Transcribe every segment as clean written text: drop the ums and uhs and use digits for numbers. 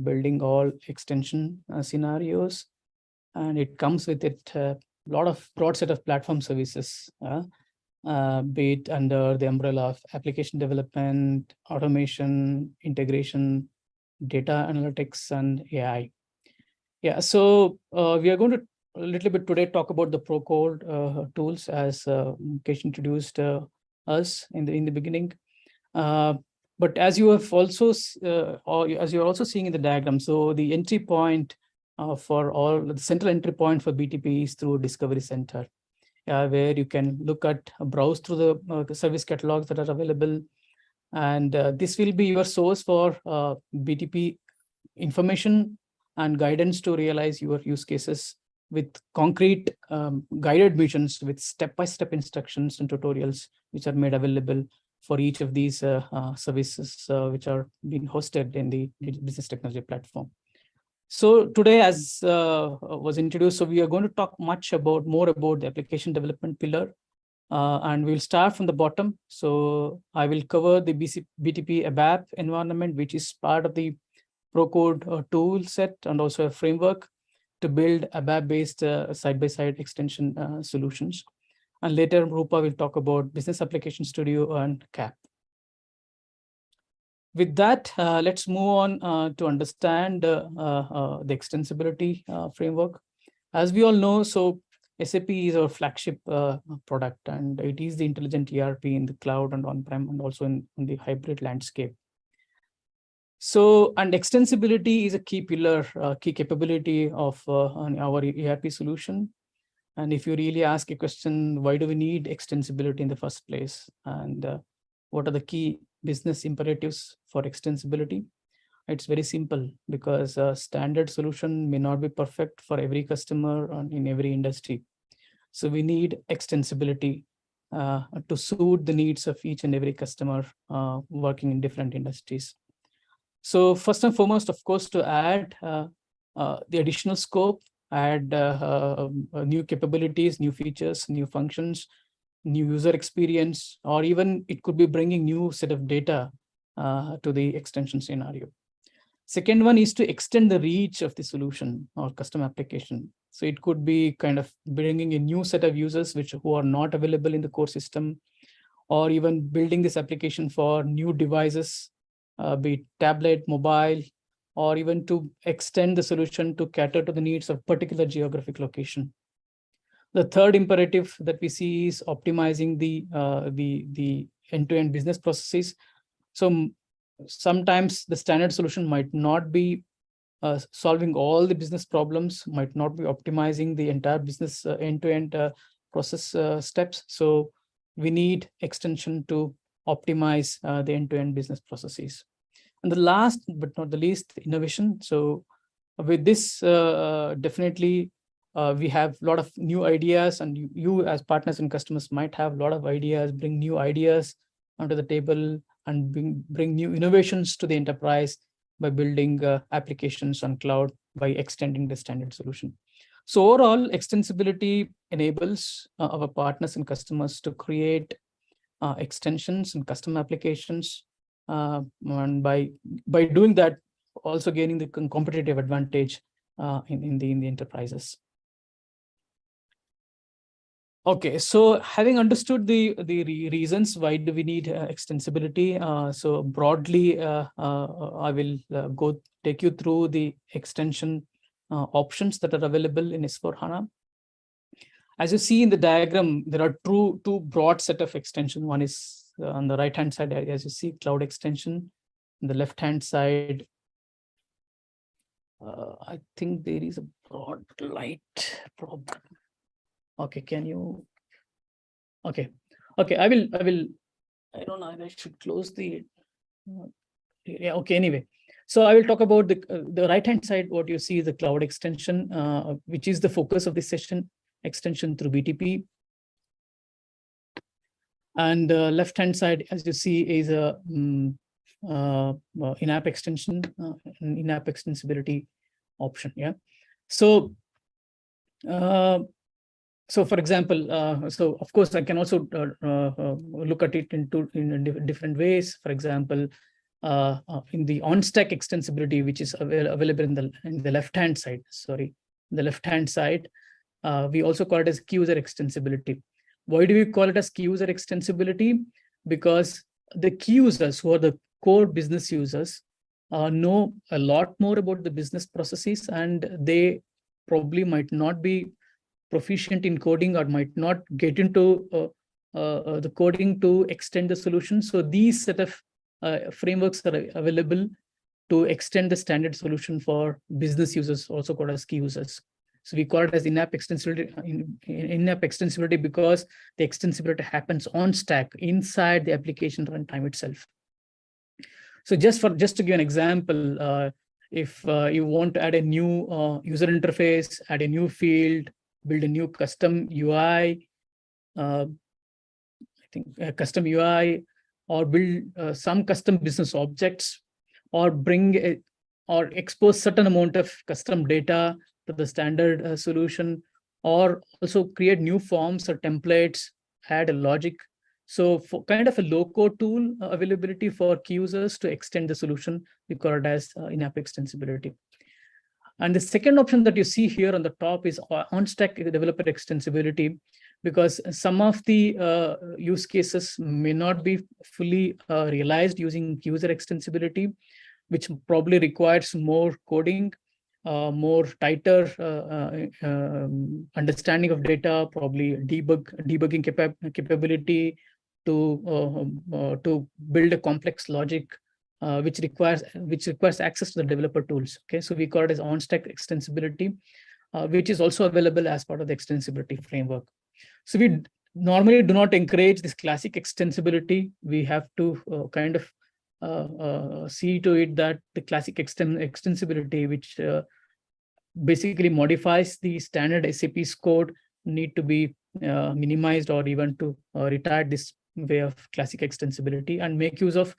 building all extension scenarios, and it comes with it a lot of broad set of platform services, be it under the umbrella of application development, automation, integration, data analytics, and AI. Yeah, so we are going to a little bit today talk about the ProCode tools, as Mukesh introduced us in the beginning. But as you have also, or as you're also seeing in the diagram, so the entry point for all the central entry point for BTP is through Discovery Center, where you can look at browse through the service catalogs that are available, and this will be your source for BTP information and guidance to realize your use cases with concrete guided missions with step-by-step instructions and tutorials which are made available for each of these services which are being hosted in the business technology platform. So today, as was introduced, so we are going to talk more about the application development pillar, and we'll start from the bottom. So I will cover the BTP ABAP environment, which is part of the ProCode tool set and also a framework to build ABAP-based side-by-side extension solutions. And later, Rupa will talk about Business Application Studio and CAP. With that, let's move on to understand the extensibility framework. As we all know, so SAP is our flagship product, and it is the intelligent ERP in the cloud and on-prem and also in the hybrid landscape. So, and extensibility is a key pillar, key capability of our ERP solution. And if you really ask a question, why do we need extensibility in the first place? And what are the key business imperatives for extensibility? It's very simple, because a standard solution may not be perfect for every customer and in every industry. So we need extensibility to suit the needs of each and every customer working in different industries. So first and foremost, of course, to add the additional scope, add new capabilities, new features, new functions, new user experience, or even it could be bringing new set of data to the extension scenario. Second one is to extend the reach of the solution or custom application. So it could be kind of bringing a new set of users who are not available in the core system, or even building this application for new devices, be it tablet, mobile, or even to extend the solution to cater to the needs of particular geographic location. The third imperative that we see is optimizing the end-to-end business processes. So sometimes the standard solution might not be solving all the business problems, might not be optimizing the entire business end-to-end process steps. So we need extension to optimize the end-to-end business processes. And the last but not the least, innovation. So with this, definitely we have a lot of new ideas, and you as partners and customers might have a lot of ideas, bring new ideas onto the table and bring new innovations to the enterprise by building applications on cloud by extending the standard solution. So overall, extensibility enables our partners and customers to create extensions and custom applications, and by doing that, also gaining the competitive advantage in the enterprises. Okay, so having understood the reasons why do we need extensibility, so broadly, I will take you through the extension options that are available in S/4HANA. As you see in the diagram, there are two broad set of extension. One is on the right-hand side, as you see, cloud extension. On the left-hand side, I think there is a broad light problem. Okay, can you? Okay, I will. I don't know. I should close the. Yeah. Okay. Anyway, so I will talk about the right-hand side. What you see is the cloud extension, which is the focus of this session. Extension through BTP. And left-hand side, as you see, is a in-app extension, in-app extensibility option. Yeah. So. So, for example, so of course I can also look at it in different ways. For example, in the on-stack extensibility, which is available in the left-hand side. Sorry, the left-hand side. We also call it as key user extensibility. Why do we call it as key user extensibility? Because the key users, who are the core business users, know a lot more about the business processes, and they probably might not be proficient in coding or might not get into the coding to extend the solution. So these set of frameworks are available to extend the standard solution for business users, also called as key users. So we call it as in-app extensibility, in-app extensibility, because the extensibility happens on stack inside the application runtime itself. So just to give an example, if you want to add a new user interface, add a new field, build a new custom UI, custom UI, or build some custom business objects, or or expose certain amount of custom data to the standard solution, or also create new forms or templates, add a logic. So for kind of a low-code tool availability for key users to extend the solution, we call it as in-app extensibility. And the second option that you see here on the top is on-stack developer extensibility, because some of the use cases may not be fully realized using user extensibility, which probably requires more coding, more tighter understanding of data, probably debugging capability to build a complex logic, which requires access to the developer tools. Okay, so we call it as on-stack extensibility, which is also available as part of the extensibility framework. So we normally do not encourage this classic extensibility. We have to kind of see to it that the classic extensibility, which basically modifies the standard SAP's code, need to be minimized, or even to retire this way of classic extensibility and make use of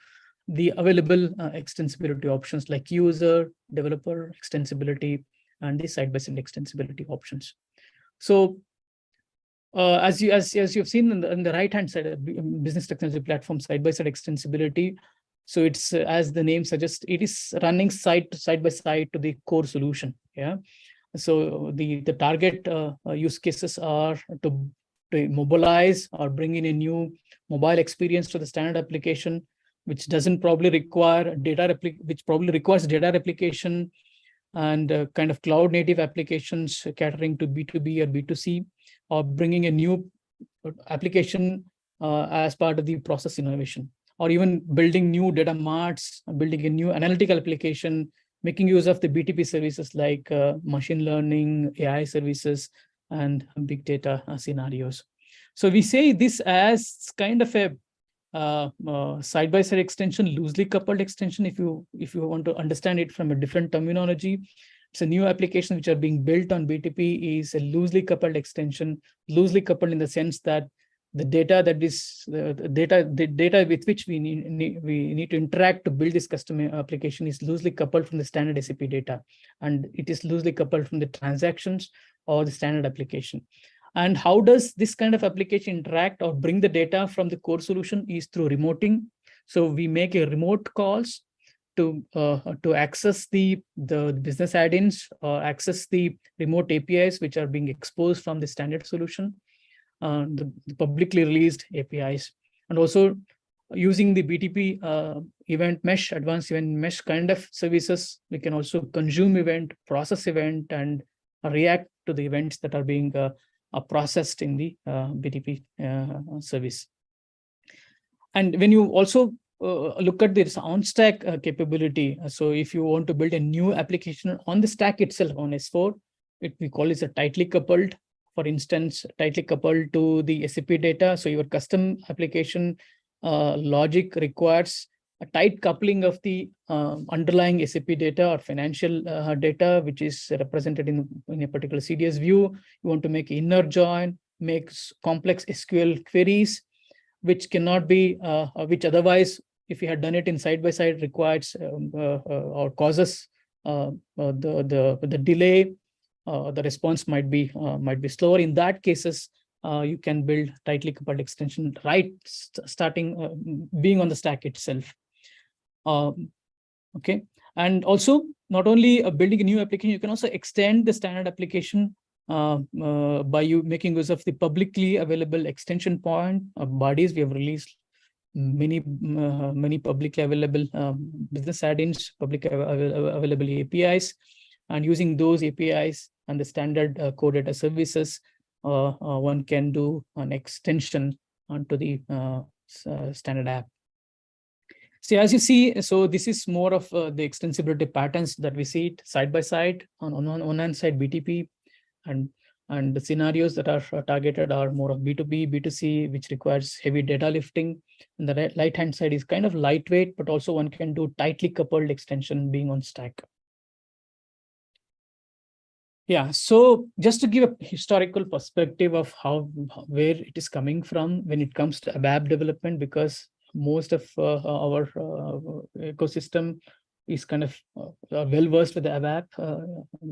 the available extensibility options like user, developer extensibility, and the side-by-side extensibility options. So as you've seen in the right-hand side, business technology platform side-by-side extensibility. So it's as the name suggests, it is running side by side to the core solution. Yeah. So the target use cases are to mobilize or bring in a new mobile experience to the standard application, which doesn't probably require which probably requires data replication and kind of cloud native applications catering to B2B or B2C, or bringing a new application as part of the process innovation, or even building new data marts, building a new analytical application, making use of the BTP services like machine learning, AI services, and big data scenarios. So we say this as kind of a side-by-side extension, loosely coupled extension. If you want to understand it from a different terminology, it's a new application which are being built on BTP is a loosely coupled extension. Loosely coupled in the sense that the data that is the data with which we need to interact to build this custom application is loosely coupled from the standard SAP data, and it is loosely coupled from the transactions or the standard application. And how does this kind of application interact or bring the data from the core solution is through remoting. So we make a remote calls to access the business add-ins or access the remote APIs which are being exposed from the standard solution, the publicly released APIs, and also using the BTP event mesh, advanced event mesh kind of services. We can also consume event, process event, and react to the events that are being processed in the BTP service. And when you also look at this on-stack capability, so if you want to build a new application on the stack itself on S4, we call it a tightly coupled. For instance, tightly coupled to the SAP data. So your custom application logic requires a tight coupling of the underlying SAP data or financial data, which is represented in a particular CDS view. You want to make inner join, make complex SQL queries, which cannot be, which otherwise, if you had done it in side-by-side, requires or causes the delay. The response might be slower. In that cases, you can build tightly coupled extension right starting being on the stack itself. Okay, and also not only building a new application, you can also extend the standard application by you making use of the publicly available extension point bodies. We have released many publicly available business add-ins, public available APIs, and using those APIs and the standard core data services, one can do an extension onto the standard app. So as you see, so this is more of the extensibility patterns that we see it side by side. On one hand side, BTP, and the scenarios that are targeted are more of B2B, B2C, which requires heavy data lifting. And the right hand side is kind of lightweight, but also one can do tightly coupled extension being on stack. Yeah, so just to give a historical perspective of where it is coming from when it comes to ABAP development, because most of our ecosystem is kind of well versed with the ABAP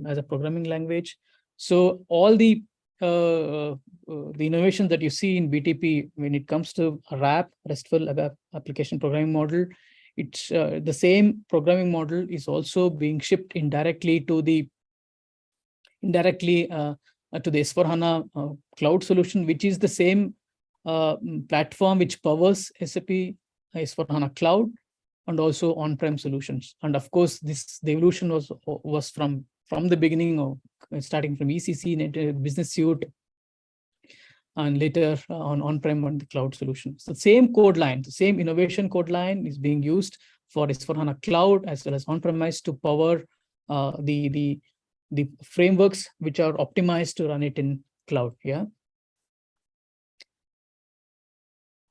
as a programming language. So all the innovation that you see in BTP when it comes to RAP, RESTful ABAP application programming model, it's the same programming model is also being shipped indirectly to the S/4HANA cloud solution, which is the same platform which powers SAP S/4HANA cloud and also on-prem solutions. And of course, the evolution was from the beginning of starting from ECC business suite, and later on-prem and the cloud solutions. The same code line, the same innovation code line is being used for S/4HANA cloud as well as on-premise to power the frameworks which are optimized to run it in cloud. Yeah.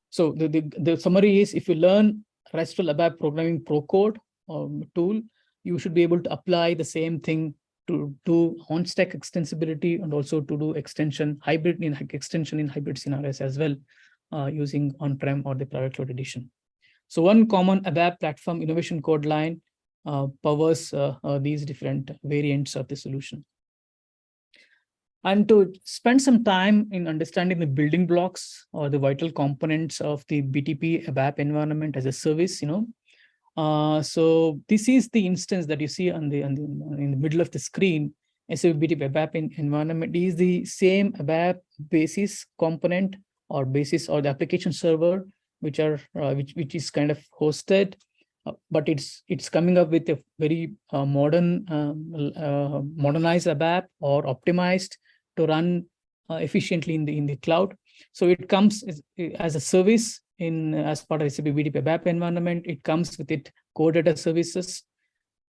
So the summary is, if you learn RESTful ABAP programming pro code tool, you should be able to apply the same thing to do on-stack extensibility and also to do extension in hybrid scenarios as well, using on-prem or the private cloud edition. So one common ABAP platform innovation code line powers these different variants of the solution. And to spend some time in understanding the building blocks or the vital components of the BTP ABAP environment as a service, so this is the instance that you see in the middle of the screen. SAP BTP ABAP environment is the same ABAP basis component or basis or the application server, which is kind of hosted. But it's coming up with a very modernized ABAP or optimized to run efficiently in the cloud. So it comes as a service as part of SAP BTP ABAP environment. It comes with it core data services.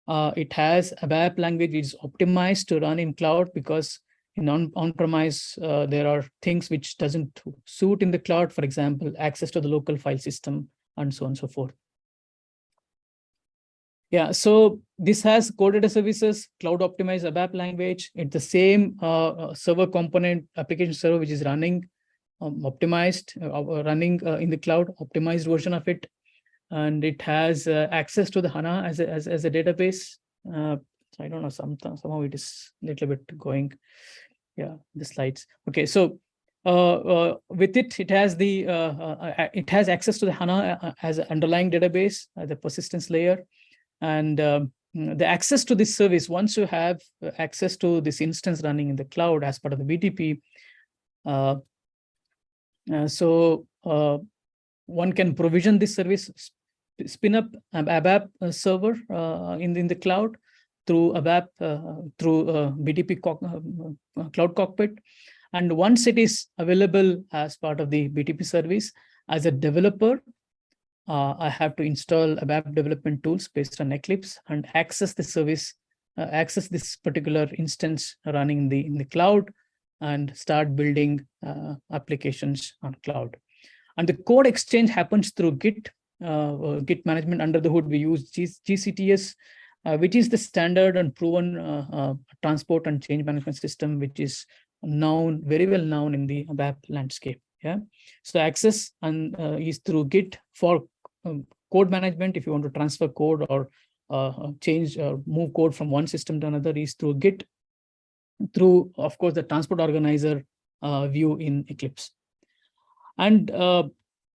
It has ABAP language is optimized to run in cloud, because in on-premise there are things which doesn't suit in the cloud. For example, access to the local file system and so on and so forth. Yeah, so this has core data services, cloud optimized ABAP language. It's the same server component, application server, which is running optimized, running in the cloud, optimized version of it. And it has access to the HANA as a database. So I don't know, somehow it is a little bit going. Yeah, the slides. Okay, so with it has it has access to the HANA as an underlying database, the persistence layer. And the access to this service, once you have access to this instance running in the cloud as part of the BTP, so one can provision this service, spin up an ABAP server in the cloud through ABAP, through BTP Cloud Cockpit. And once it is available as part of the BTP service, as a developer, I have to install ABAP development tools based on Eclipse and access the service, access this particular instance running in the cloud, and start building applications on cloud. And the code exchange happens through Git management. Under the hood, we use GCTS, which is the standard and proven transport and change management system, which is very well known in the ABAP landscape. Yeah, so access and is through Git for code management. If you want to transfer code or change or move code from one system to another, is through Git, through, of course, the transport organizer view in Eclipse. And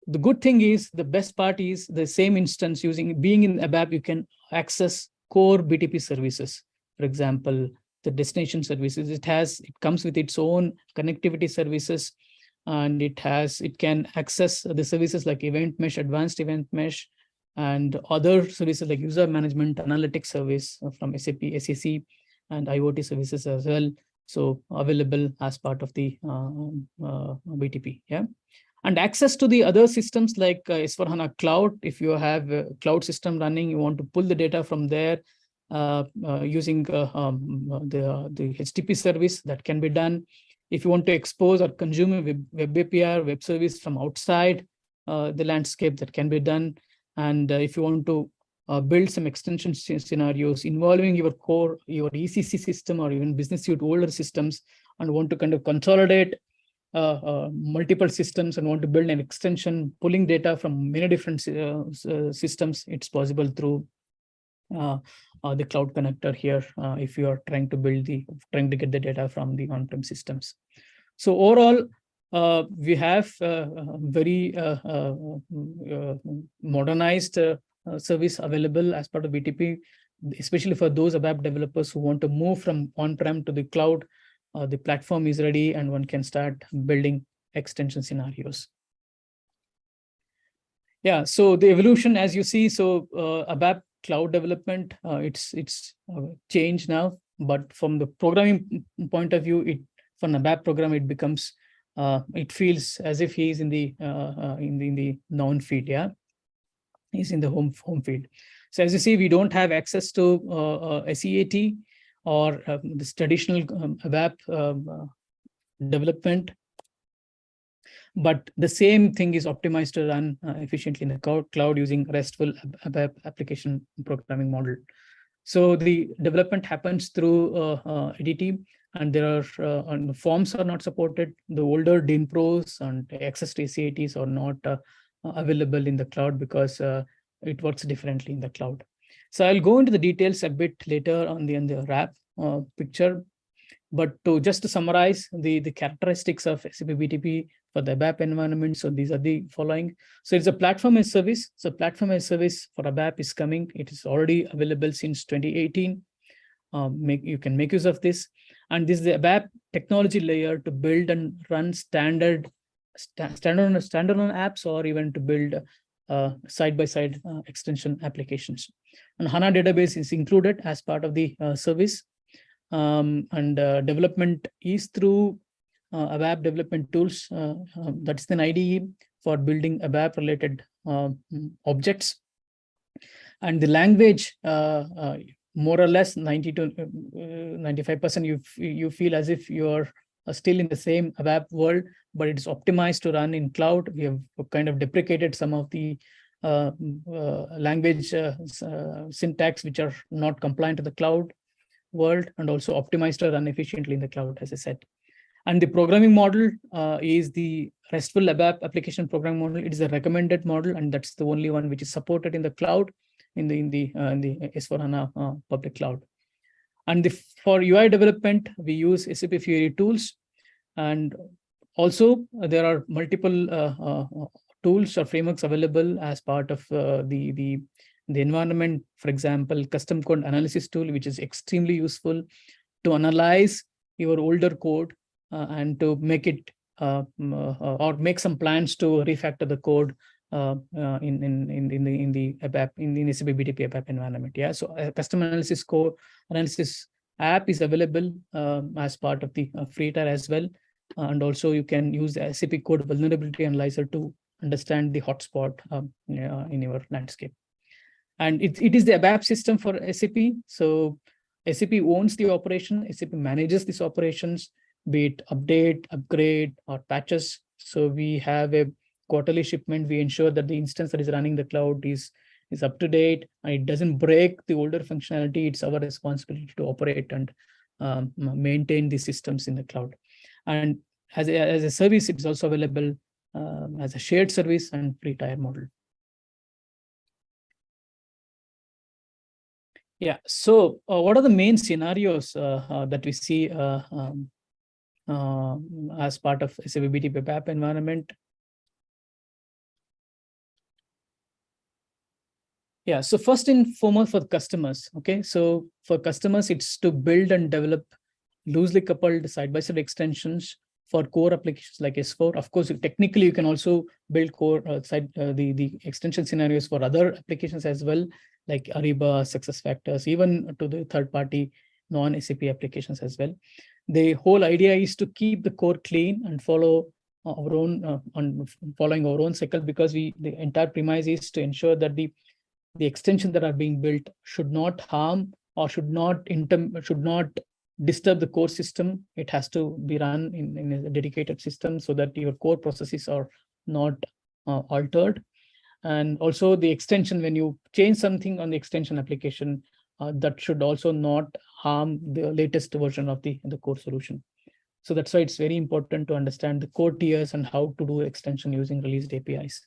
The good thing is, the best part is, the same instance being in ABAP, you can access core BTP services. For example, the destination services, it comes with its own connectivity services, and it can access the services like event mesh, advanced event mesh, and other services like user management, analytics service from SAP, SEC, and IoT services as well. So available as part of the BTP. Yeah. And access to the other systems like S/4HANA Cloud. If you have a cloud system running, you want to pull the data from there using the HTTP service, that can be done. If you want to expose or consume a web API or web service from outside the landscape, that can be done. And if you want to build some extension scenarios involving your core, your ECC system, or even business suite older systems, and want to kind of consolidate multiple systems and want to build an extension pulling data from many different systems, it's possible through the cloud connector here, if you are trying to get the data from the on-prem systems. So overall, we have very modernized service available as part of BTP, especially for those ABAP developers who want to move from on-prem to the cloud. The platform is ready and one can start building extension scenarios. Yeah, so the evolution, as you see, so ABAP cloud development, it's changed now, but from the programming point of view, from ABAP program, it becomes, it feels as if he's in the known field. Yeah, he's in the home field. So as you see, we don't have access to SEAT or this traditional ABAP development, but the same thing is optimized to run efficiently in the cloud using RESTful ABAP application programming model. So the development happens through ADT, and there are and forms are not supported. The older DIN Pros and access to SATs are not available in the cloud because it works differently in the cloud. So I'll go into the details a bit later on the wrap picture. But just to summarize the characteristics of SAP BTP for the ABAP environment, so these are the following. So it's a platform as service. So platform as service for ABAP is coming. It is already available since 2018. You can make use of this. And this is the ABAP technology layer to build and run standalone apps, or even to build side-by-side extension applications. And HANA database is included as part of the service. And development is through ABAP development tools. That's an IDE for building ABAP related objects. And the language, more or less 90 to 95%, you feel as if you're still in the same ABAP world, but it's optimized to run in cloud. We have kind of deprecated some of the language syntax which are not compliant to the cloud world, and also optimized to run efficiently in the cloud, as I said. And the programming model is the RESTful ABAP application programming model. It is a recommended model, and that's the only one which is supported in the cloud, in the S/4HANA public cloud. And for UI development, we use SAP Fiori tools, and also there are multiple tools or frameworks available as part of the environment. For example, custom code analysis tool, which is extremely useful to analyze your older code and to make it or make some plans to refactor the code in the ABAP, in the SAP BTP ABAP environment. Yeah, so a custom analysis code analysis app is available as part of the free tier as well, and also you can use the SAP code vulnerability analyzer to understand the hotspot in your landscape. And it is the ABAP system for SAP. So SAP owns the operation. SAP manages these operations, be it update, upgrade, or patches. So we have a quarterly shipment. We ensure that the instance that is running the cloud is up to date and it doesn't break the older functionality. It's our responsibility to operate and maintain the systems in the cloud. And as a service, it's also available as a shared service and free tier model. Yeah, so what are the main scenarios that we see as part of SAP BTP ABAP environment? Yeah, so first and foremost for the customers, okay? So for customers, it's to build and develop loosely coupled side-by-side extensions for core applications like S4. Of course, technically, you can also build core the extension scenarios for other applications as well, like Ariba, SuccessFactors, even to the third-party non-SAP applications as well. The whole idea is to keep the core clean and follow our own following our own cycle, because the entire premise is to ensure that the extensions that are being built should not harm or should not disturb the core system. It has to be run in a dedicated system so that your core processes are not altered. And also the extension, when you change something on the extension application, that should also not harm the latest version of the core solution. So that's why it's very important to understand the core tiers and how to do extension using released APIs.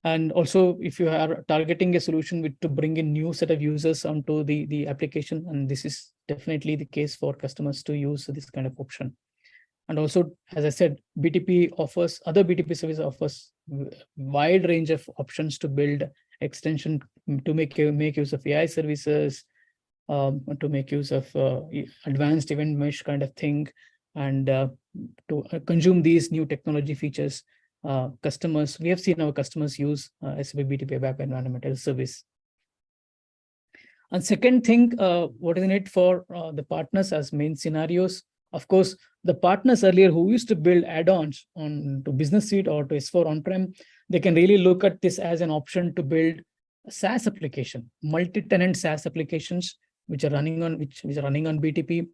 And also, if you are targeting a solution to bring in new set of users onto the application, and this is definitely the case for customers to use this kind of option. And also, as I said, other BTP service offers wide range of options to build extension, to make use of AI services, to make use of advanced event mesh kind of thing, and to consume these new technology features. We have seen our customers use SAP BTP Web Environment as a service. And second thing, what is in it for the partners as main scenarios? Of course, the partners earlier who used to build add-ons on to Business Suite or to S4 on-prem, they can really look at this as an option to build a SaaS application, multi-tenant SaaS applications which are running on BTP.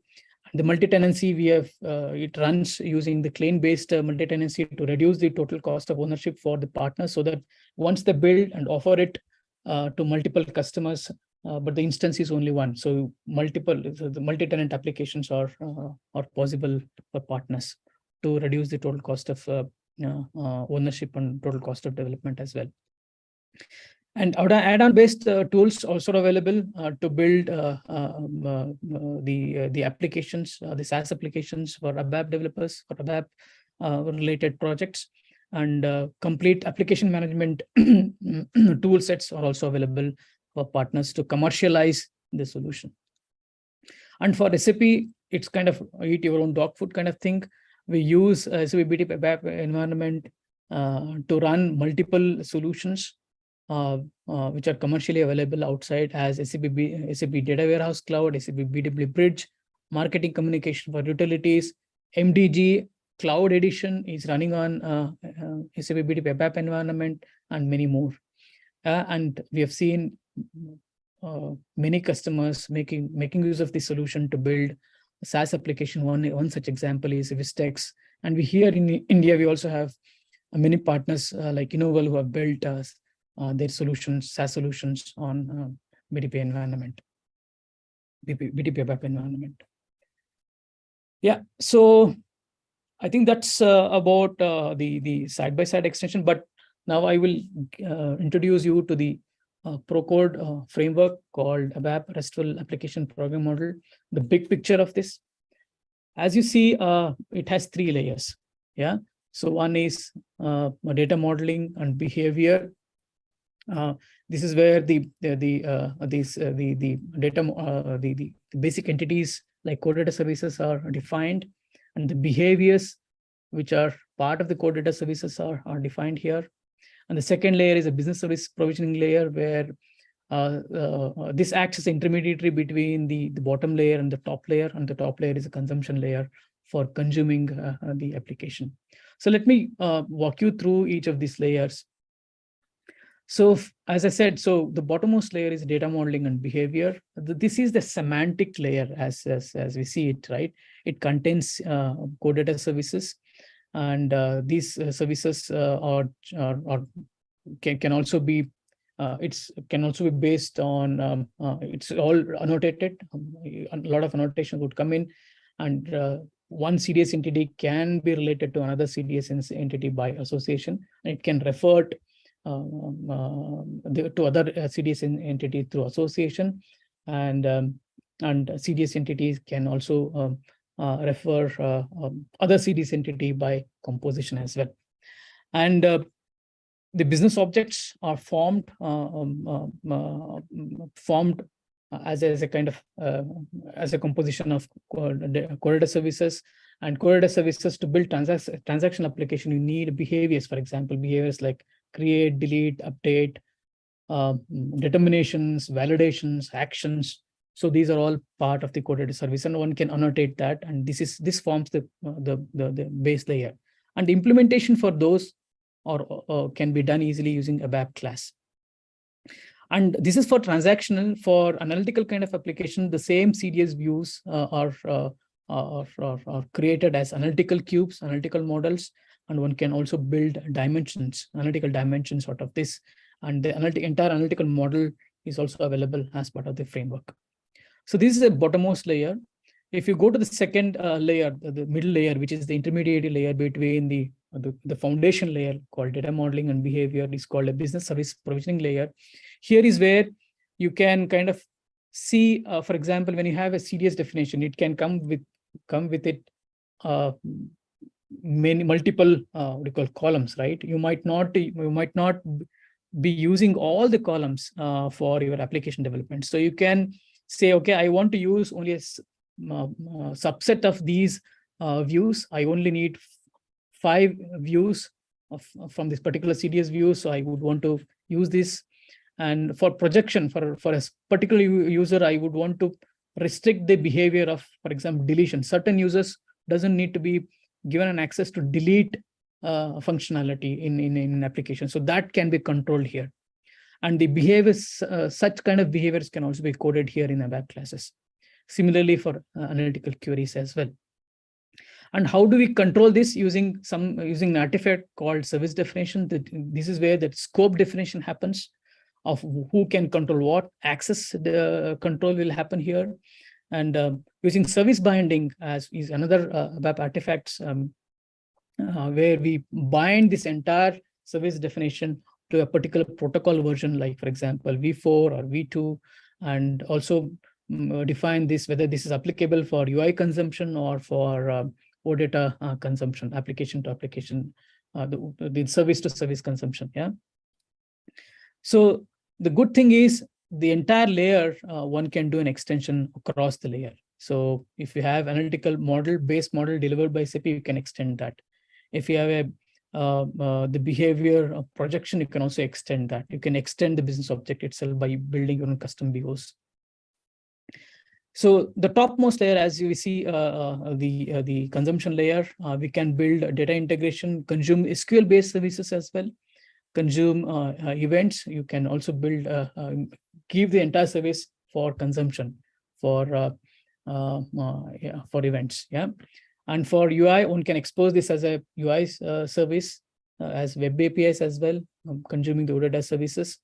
The multi-tenancy it runs using the claim-based multi-tenancy to reduce the total cost of ownership for the partners, so that once they build and offer it to multiple customers, but the instance is only one. So the multi-tenant applications are possible for partners to reduce the total cost of ownership and total cost of development as well. And add-on based tools also available to build the applications, the SaaS applications for ABAP developers, for ABAP related projects, and complete application management tool sets are also available for partners to commercialize the solution. And for SAP, it's kind of eat your own dog food kind of thing. We use SAP BTP ABAP environment to run multiple solutions which are commercially available outside as SAP Data Warehouse Cloud, SAP BW Bridge, Marketing Communication for Utilities, MDG Cloud Edition is running on SAP BTP ABAP environment, and many more. And we have seen many customers making use of this solution to build a SaaS application. One such example is Vistex. And here in India, we also have many partners like Innoval who have built their solutions, SaaS solutions on BTP environment, BTP ABAP environment. Yeah, so I think that's about the side-by-side extension. But now I will introduce you to the ProCode framework called ABAP RESTful Application Programming Model. The big picture of this, as you see, it has 3 layers. Yeah, so one is data modeling and behavior. This is where the basic entities like core data services are defined, and the behaviors which are part of the core data services are defined here. And the second layer is a business service provisioning layer, where this acts as an intermediary between the bottom layer and the top layer, and the top layer is a consumption layer for consuming the application. So let me walk you through each of these layers. So as I said, so the bottommost layer is data modeling and behavior. This is the semantic layer as we see it, right? It contains core data services, and these services can also be based on it's all annotated. A lot of annotation would come in, and one CDS entity can be related to another CDS entity by association, and it can refer to other CDS entity through association, and CDS entities can also refer other CDS entity by composition as well. And the business objects are formed as a kind of as a composition of core data services. And core data services, to build transaction application, you need behaviors. For example, behaviors like create, delete, update, determinations, validations, actions. So these are all part of the core data service, and one can annotate that. And this forms the base layer. And the implementation for those can be done easily using ABAP class. And this is for transactional. For analytical kind of application, the same CDS views are created as analytical cubes, analytical models, and one can also build dimensions, analytical dimensions out of this. And the entire analytical model is also available as part of the framework. So this is a bottommost layer. If you go to the second layer, the middle layer, which is the intermediate layer between the foundation layer called data modeling and behavior, is called a business service provisioning layer. Here is where you can kind of see, for example, when you have a CDS definition, it can come with it multiple what we call columns, right? You might not be using all the columns for your application development. So you can say, okay, I want to use only a subset of these views. I only need 5 views from this particular CDS view. So I would want to use this. And for projection, for a particular user, I would want to restrict the behavior of, for example, deletion. Certain users doesn't need to be given an access to delete functionality in an application. So that can be controlled here. And the behaviors, such kind of behaviors can also be coded here in ABAP classes. Similarly for analytical queries as well. And how do we control this? Using an artifact called service definition. This is where the scope definition happens of who can control what. Access the control will happen here. And using service binding as is another ABAP artifacts where we bind this entire service definition to a particular protocol version, like for example, V4 or V2, and also define this, whether this is applicable for UI consumption or for OData consumption, application to application, the service to service consumption. Yeah. So the good thing is the entire layer, one can do an extension across the layer. So if you have analytical model, base model delivered by SAP, you can extend that. If you have the behavior projection, you can also extend that. You can extend the business object itself by building your own custom BOs. So the topmost layer, as you see, the consumption layer, we can build data integration, consume SQL-based services as well, consume events. You can also build, give the entire service for consumption for events. Yeah. And for UI, one can expose this as a UI service, as web APIs as well, consuming the OData services.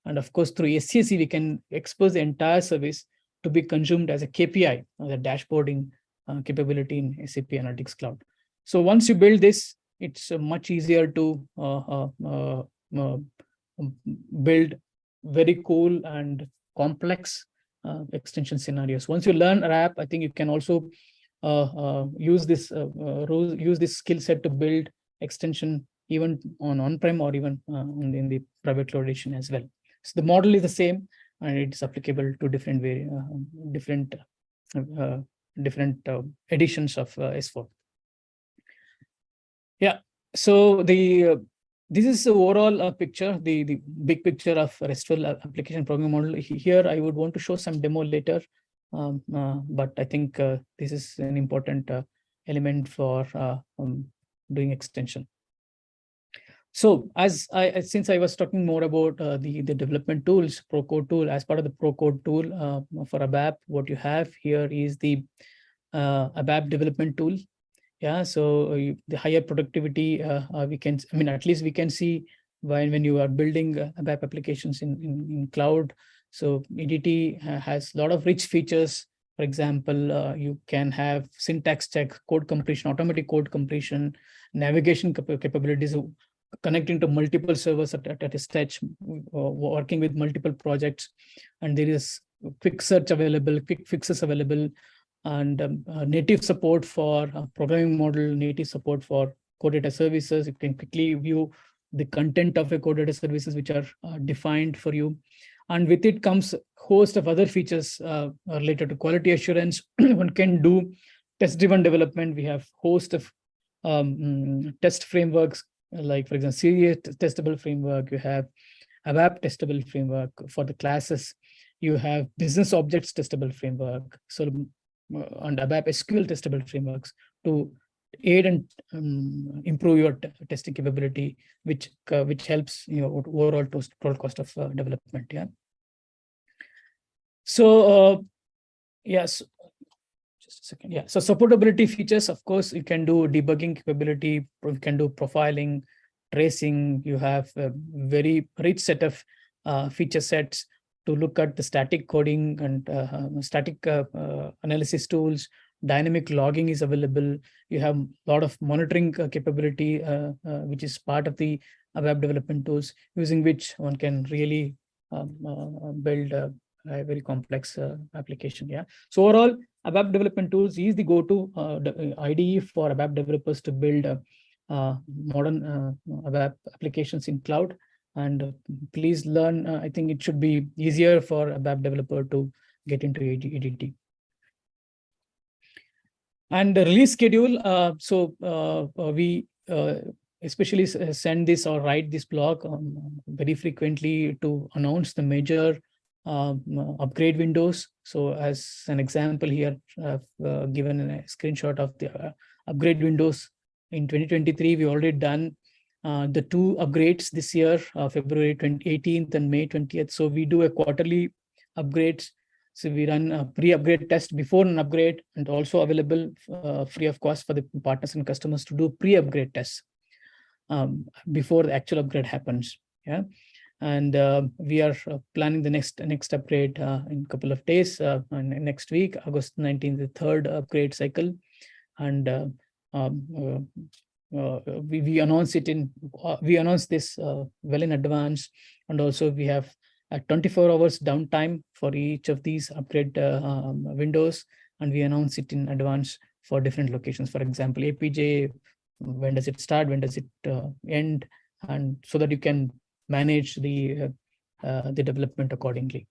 And of course, through SCSE, we can expose the entire service to be consumed as a KPI, the dashboarding capability in SAP Analytics Cloud. So once you build this, it's much easier to build very cool and complex extension scenarios. Once you learn RAP, I think you can also use this skill set to build extension even on-prem or even in the private cloud edition as well. So the model is the same, and it's applicable to different editions of S4. Yeah. So this is the overall picture, the big picture of RESTful application programming model. Here, I would want to show some demo later. But I think this is an important element for doing extension. So since I was talking more about the development tools, ProCode tool, as part of the ProCode tool for ABAP, what you have here is the ABAP development tool. Yeah, so the higher productivity at least we can see when you are building ABAP applications in cloud. So EDT has a lot of rich features. For example, you can have syntax check, code completion, automatic code completion, navigation capabilities, connecting to multiple servers at a stage, working with multiple projects. And there is quick search available, quick fixes available, and native support for programming model, native support for core data services. You can quickly view the content of a core data services which are defined for you. And with it comes a host of other features related to quality assurance. One can do test-driven development. We have host of test frameworks, like for example, serious testable framework. You have ABAP testable framework for the classes. You have business objects testable framework. So and ABAP SQL testable frameworks to aid and improve your testing capability, which helps overall total cost of development. Yeah. So yes, just a second. Yeah. So supportability features, of course, you can do debugging capability, you can do profiling, tracing. You have a very rich set of feature sets to look at the static coding and static analysis tools. Dynamic logging is available. You have a lot of monitoring capability, which is part of the web development tools, using which one can really build a very complex application. Yeah. So overall, ABAP development tools is the go-to IDE for ABAP developers to build modern ABAP applications in cloud. And please learn. I think it should be easier for a ABAP developer to get into ADT. And the release schedule. We especially send this or write this blog very frequently to announce the major upgrade windows. So as an example here, I've given a screenshot of the upgrade windows. In 2023, we already done the 2 upgrades this year, February 18th and May 20th. So we do a quarterly upgrades. So we run a pre-upgrade test before an upgrade, and also available free of cost for the partners and customers to do pre-upgrade tests before the actual upgrade happens. Yeah. And we are planning the next upgrade in a couple of days, and next week, August 19th, the 3rd upgrade cycle. And we announce it in we announce this well in advance, and also we have 24 hours downtime for each of these upgrade windows, and we announce it in advance for different locations. For example, APJ, when does it start, when does it end, and so that you can manage the development accordingly.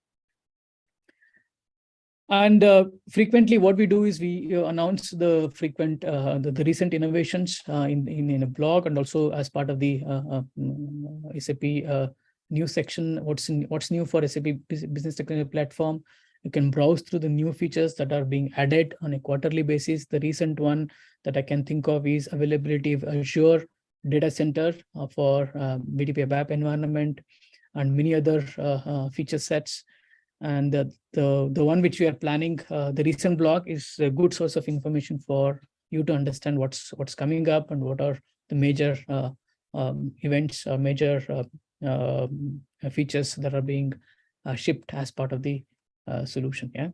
And frequently, what we do is we announce the frequent, the recent innovations in a blog, and also as part of the SAP new section. What's new for SAP Business Technology Platform? You can browse through the new features that are being added on a quarterly basis. The recent one that I can think of is availability of Azure Data Center for BTP ABAP environment, and many other feature sets. And the one which we are planning, the recent blog, is a good source of information for you to understand what's coming up and what are the major events or major features that are being shipped as part of the solution. Yeah.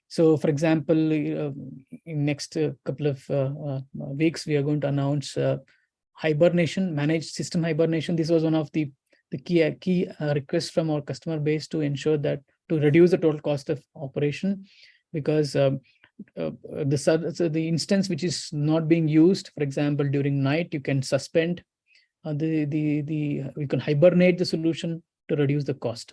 So, for example, in next couple of weeks, we are going to announce hibernation, managed system hibernation. This was one of the key requests from our customer base to ensure that to reduce the total cost of operation, because the instance which is not being used, for example, during night, you can suspend you can hibernate the solution to reduce the cost.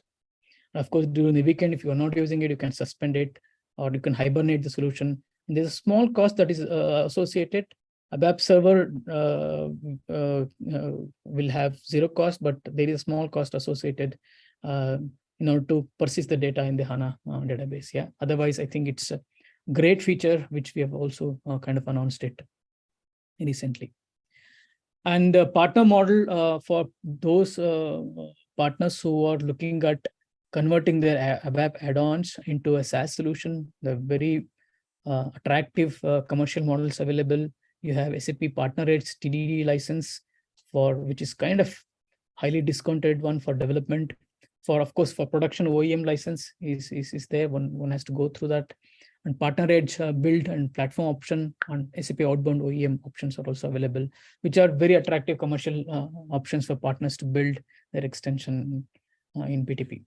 Of course, during the weekend, if you are not using it, you can suspend it, or you can hibernate the solution. And there's a small cost that is associated. ABAP server will have zero cost, but there is a small cost associated in order to persist the data in the HANA database. Yeah. Otherwise, I think it's a great feature, which we have also kind of announced it recently. And the partner model for those partners who are looking at converting their ABAP add-ons into a SaaS solution, the very attractive commercial models available. You have SAP Partner Rates TDD license, which is kind of highly discounted one for development. Of course, for production, OEM license is there. One has to go through that. And Partner Edge build and platform option on SAP outbound OEM options are also available, which are very attractive commercial options for partners to build their extension in BTP.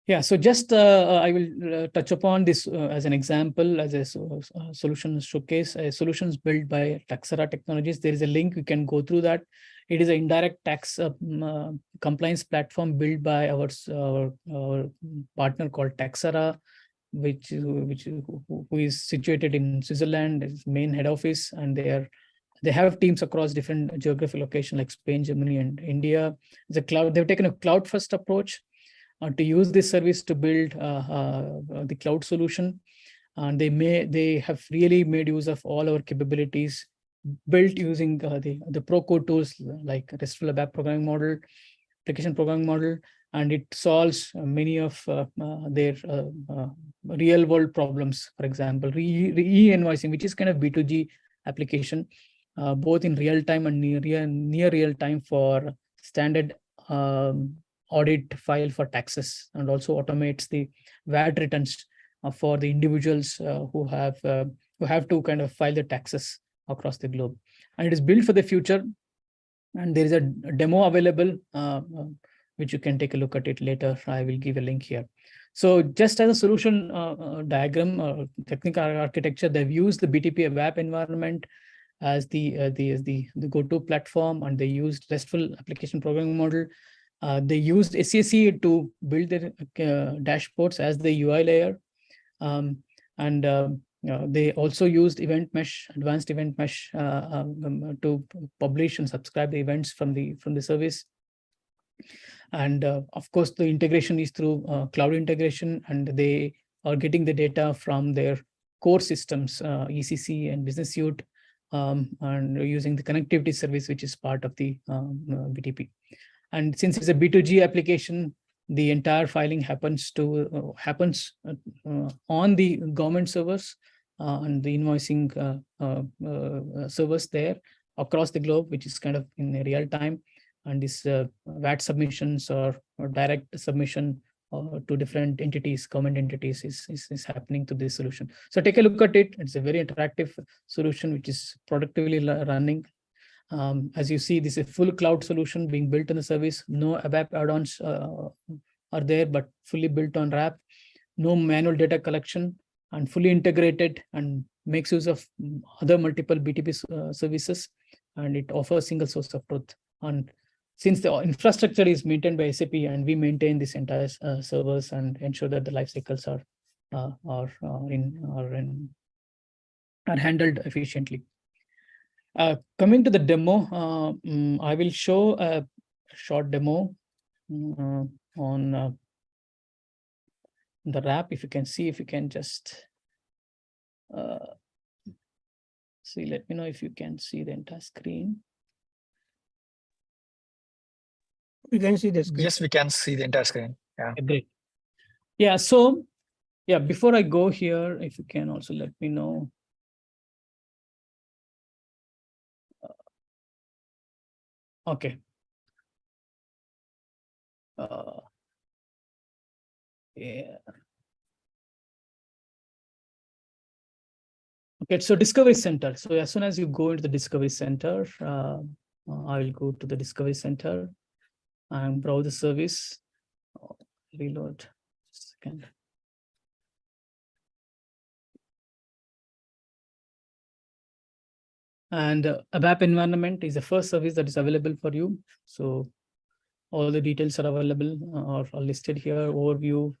Yeah, so just I will touch upon this as an example, as a solution showcase, solutions built by Taxara Technologies. There is a link, you can go through that. It is an indirect tax compliance platform built by our partner called Taxara, who is situated in Switzerland, its main head office, and they have teams across different geographic locations like Spain, Germany, and India. The cloud, they've taken a cloud first approach to use this service to build the cloud solution. And they have really made use of all our capabilities built using the pro-code tools like RESTful ABAP programming model, application programming model, and it solves many of their real world problems. For example, e-invoicing, which is kind of B2G application, both in real time and near real time for standard audit file for taxes, and also automates the VAT returns for the individuals who have to kind of file the taxes across the globe. And it is built for the future. And there is a demo available, which you can take a look at it later. I will give a link here. So just as a solution diagram or technical architecture, they've used the BTP ABAP environment as the go-to platform, and they used RESTful application programming model. They used SAC to build their dashboards as the UI layer. They also used event mesh, advanced event mesh, to publish and subscribe the events from the service. And of course, the integration is through cloud integration, and they are getting the data from their core systems, ECC and Business Suite, and using the connectivity service, which is part of the BTP. And since it's a B2G application, the entire filing happens on the government servers and the invoicing servers there across the globe, which is kind of in real time. And this VAT submissions or direct submission to different entities, government entities, is happening to this solution. So take a look at it. It's a very interactive solution, which is productively running. As you see, this is a full cloud solution being built on the service. No ABAP add-ons are there, but fully built on RAP. No manual data collection, and fully integrated, and makes use of other multiple BTP services, and it offers single source of truth. And since the infrastructure is maintained by SAP, and we maintain this entire servers and ensure that the life cycles are handled efficiently. Coming to the demo, I will show a short demo on the RAP. If you can see, if you can just see, let me know if you can see the entire screen. We can see the screen. Yes, we can see the entire screen. Yeah. Great. Yeah. So, yeah, before I go here, if you can also let me know. Okay. Yeah. Okay, so Discovery Center. So as soon as you go into the Discovery Center, I will go to the Discovery Center and browse the service. Reload. Just a second. And ABAP environment is the first service that is available for you. So all the details are available or are listed here. Overview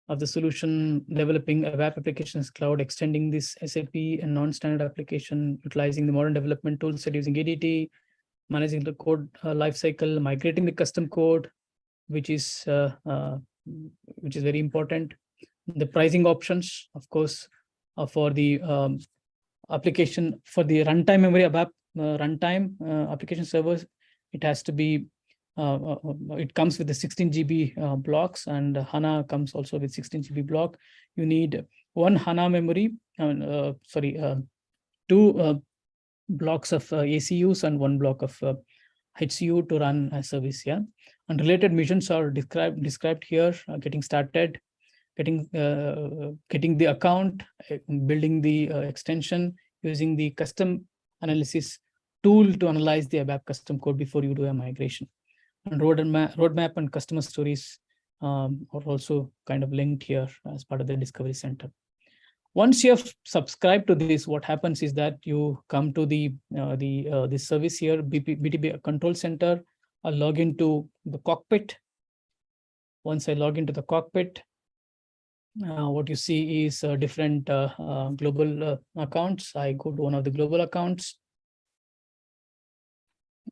of the solution, developing ABAP applications cloud, extending this SAP and non-standard application, utilizing the modern development tools set using ADT, managing the code lifecycle, migrating the custom code, which is very important. The pricing options, of course, for the application, for the runtime memory ABAP runtime application servers, it has to be it comes with the 16 GB blocks, and HANA comes also with 16 GB block. You need one HANA memory, two blocks of ACUs and one block of HCU to run a service. Yeah, and related missions are described here. Getting started, getting the account, building the extension, using the custom analysis tool to analyze the ABAP custom code before you do a migration. And roadmap and customer stories are also kind of linked here as part of the Discovery Center. Once you have subscribed to this, what happens is that you come to this service here, BTP Control Center. I'll log into the cockpit. Once I log into the cockpit, what you see is different global accounts. I go to one of the global accounts,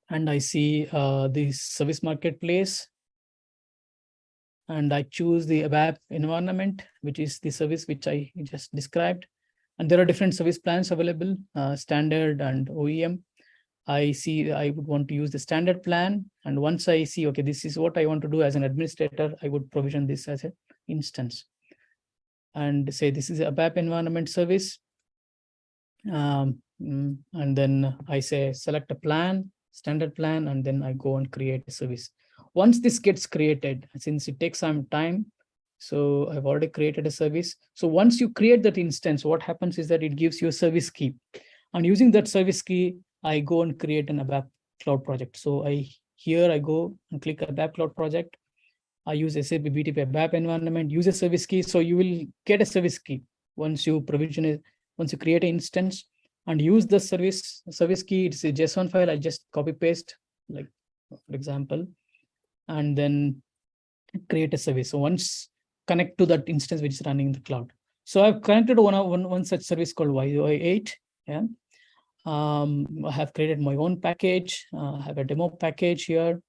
and I see the service marketplace, and I choose the ABAP environment, which is the service which I just described. And there are different service plans available, standard and OEM. I see I would want to use the standard plan. And once I see, okay, this is what I want to do as an administrator, I would provision this as an instance. And say this is a ABAP environment service. And then I say select a plan, standard plan, and then I go and create a service. Once this gets created, since it takes some time, so I've already created a service. So once you create that instance, what happens is that it gives you a service key. And using that service key, I go and create an ABAP cloud project. So here I go and click ABAP cloud project. I use SAP BTP ABAP environment, use a service key. So you will get a service key once you provision it, once you create an instance and use the service key. It's a JSON file. I just copy paste, like for example, and then create a service. So once connect to that instance which is running in the cloud. So I've connected to one such service called YY8. Yeah. I have created my own package. I have a demo package here,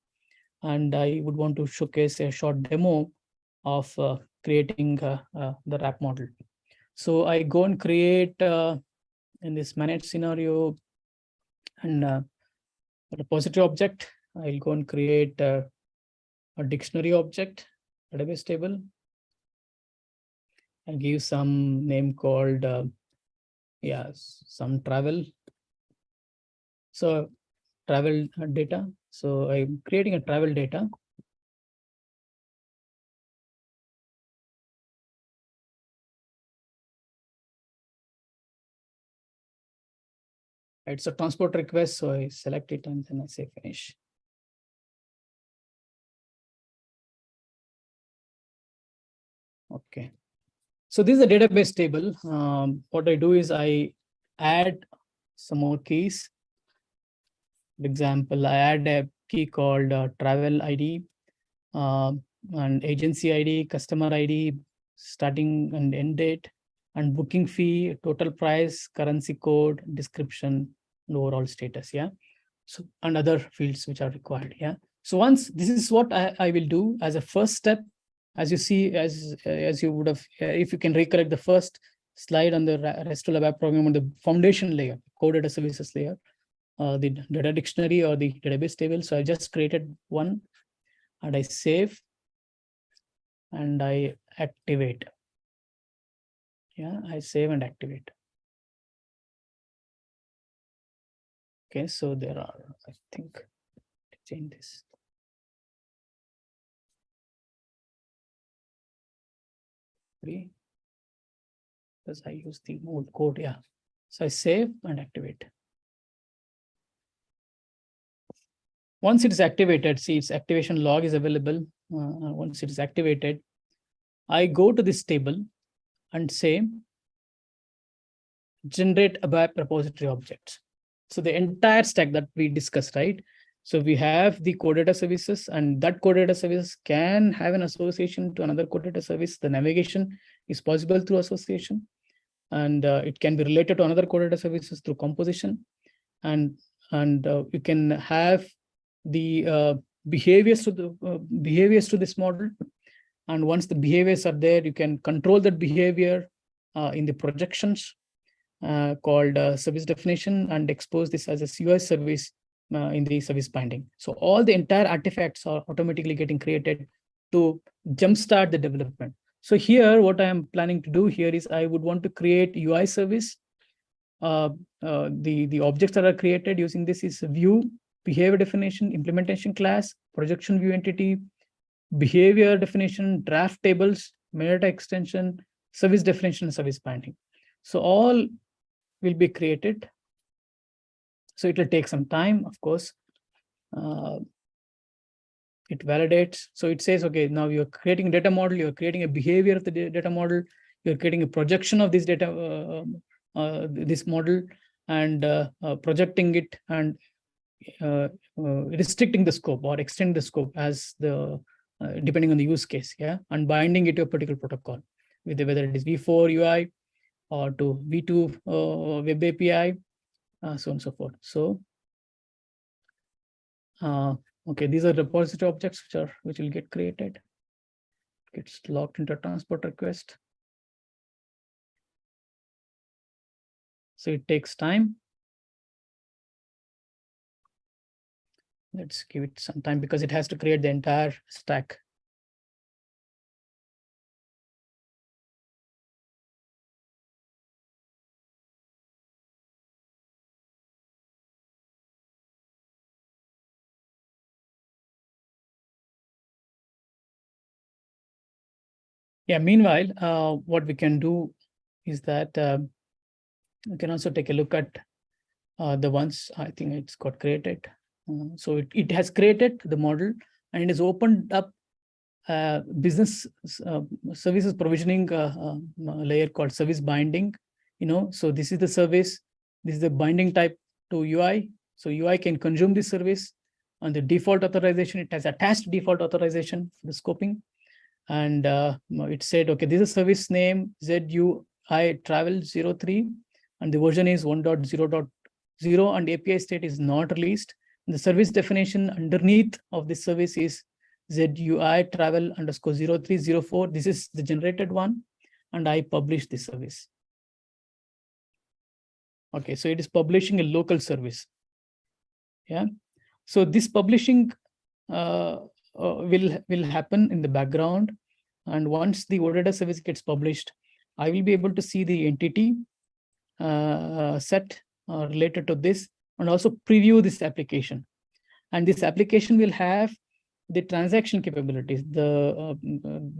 and I would want to showcase a short demo of creating the RAP model. So I go and create in this managed scenario and a repository object. I'll go and create a dictionary object, database table. I'll give some name called some travel. So travel data. So I'm creating a travel data. It's a transport request. So I select it and then I say finish. Okay. So this is a database table. What I do is I add some more keys. For example, I add a key called travel ID and agency ID, customer ID, starting and end date, and booking fee, total price, currency code, description, and overall status. Yeah. So and other fields which are required. Yeah. So once this is what I will do as a first step. As you see, as you would have, if you can recollect the first slide on the RESTful ABAP program on the foundation layer, core data services layer, the data dictionary or the database table. So I just created one and I save and I activate. Yeah, I save and activate. Okay, so there are, I think, change this. Because I use the old code, yeah. So I save and activate. Once it is activated, see its activation log is available. Once it is activated, I go to this table and say, generate ABAP repository objects. So the entire stack that we discussed, right? So we have the core data services, and that core data service can have an association to another core data service. The navigation is possible through association, and it can be related to another core data services through composition. And you can have the behaviors to this model. And once the behaviors are there, you can control that behavior in the projections called service definition and expose this as a CUI service in the service binding. So all the entire artifacts are automatically getting created to jumpstart the development. So here, what I am planning to do here is I would want to create UI service. The objects that are created using this is view, behavior definition, implementation class, projection view entity, behavior definition, draft tables, metadata extension, service definition, and service binding. So all will be created. So it will take some time, of course. it validates. So it says, okay, now you're creating a data model, you're creating a behavior of the data model, you're creating a projection of this data, this model, and projecting it and restricting the scope or extend the scope as the depending on the use case, yeah, and binding it to a particular protocol, with whether it is V4 UI or to V2 Web API, so on and so forth. So, okay, these are repository objects which will get created. Gets locked into a transport request. So it takes time. Let's give it some time because it has to create the entire stack. Yeah, meanwhile, what we can do is that we can also take a look at the ones I think it's got created. So it has created the model and it has opened up business services provisioning layer called service binding. So this is the service, this is the binding type to UI. So UI can consume this service. On the default authorization, it has attached default authorization for the scoping. And it said, okay, this is service name ZUI travel 03, and the version is 1.0.0, and API state is not released. And the service definition underneath of this service is ZUI travel underscore 0304. This is the generated one, and I publish this service. Okay, so it is publishing a local service. Yeah, so this publishing will happen in the background, and once the OData service gets published, I will be able to see the entity set related to this, and also preview this application. And this application will have the transaction capabilities. The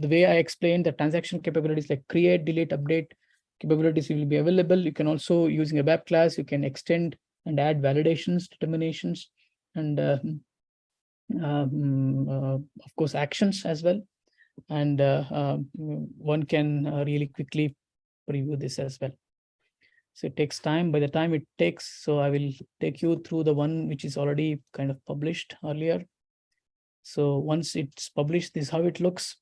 way I explained, the transaction capabilities like create, delete, update capabilities will be available. You can also, using a web class, you can extend and add validations, determinations, and of course actions as well. And one can really quickly preview this as well. So it takes time. By the time it takes, so I will take you through the one which is already kind of published earlier. So once it's published, this is how it looks.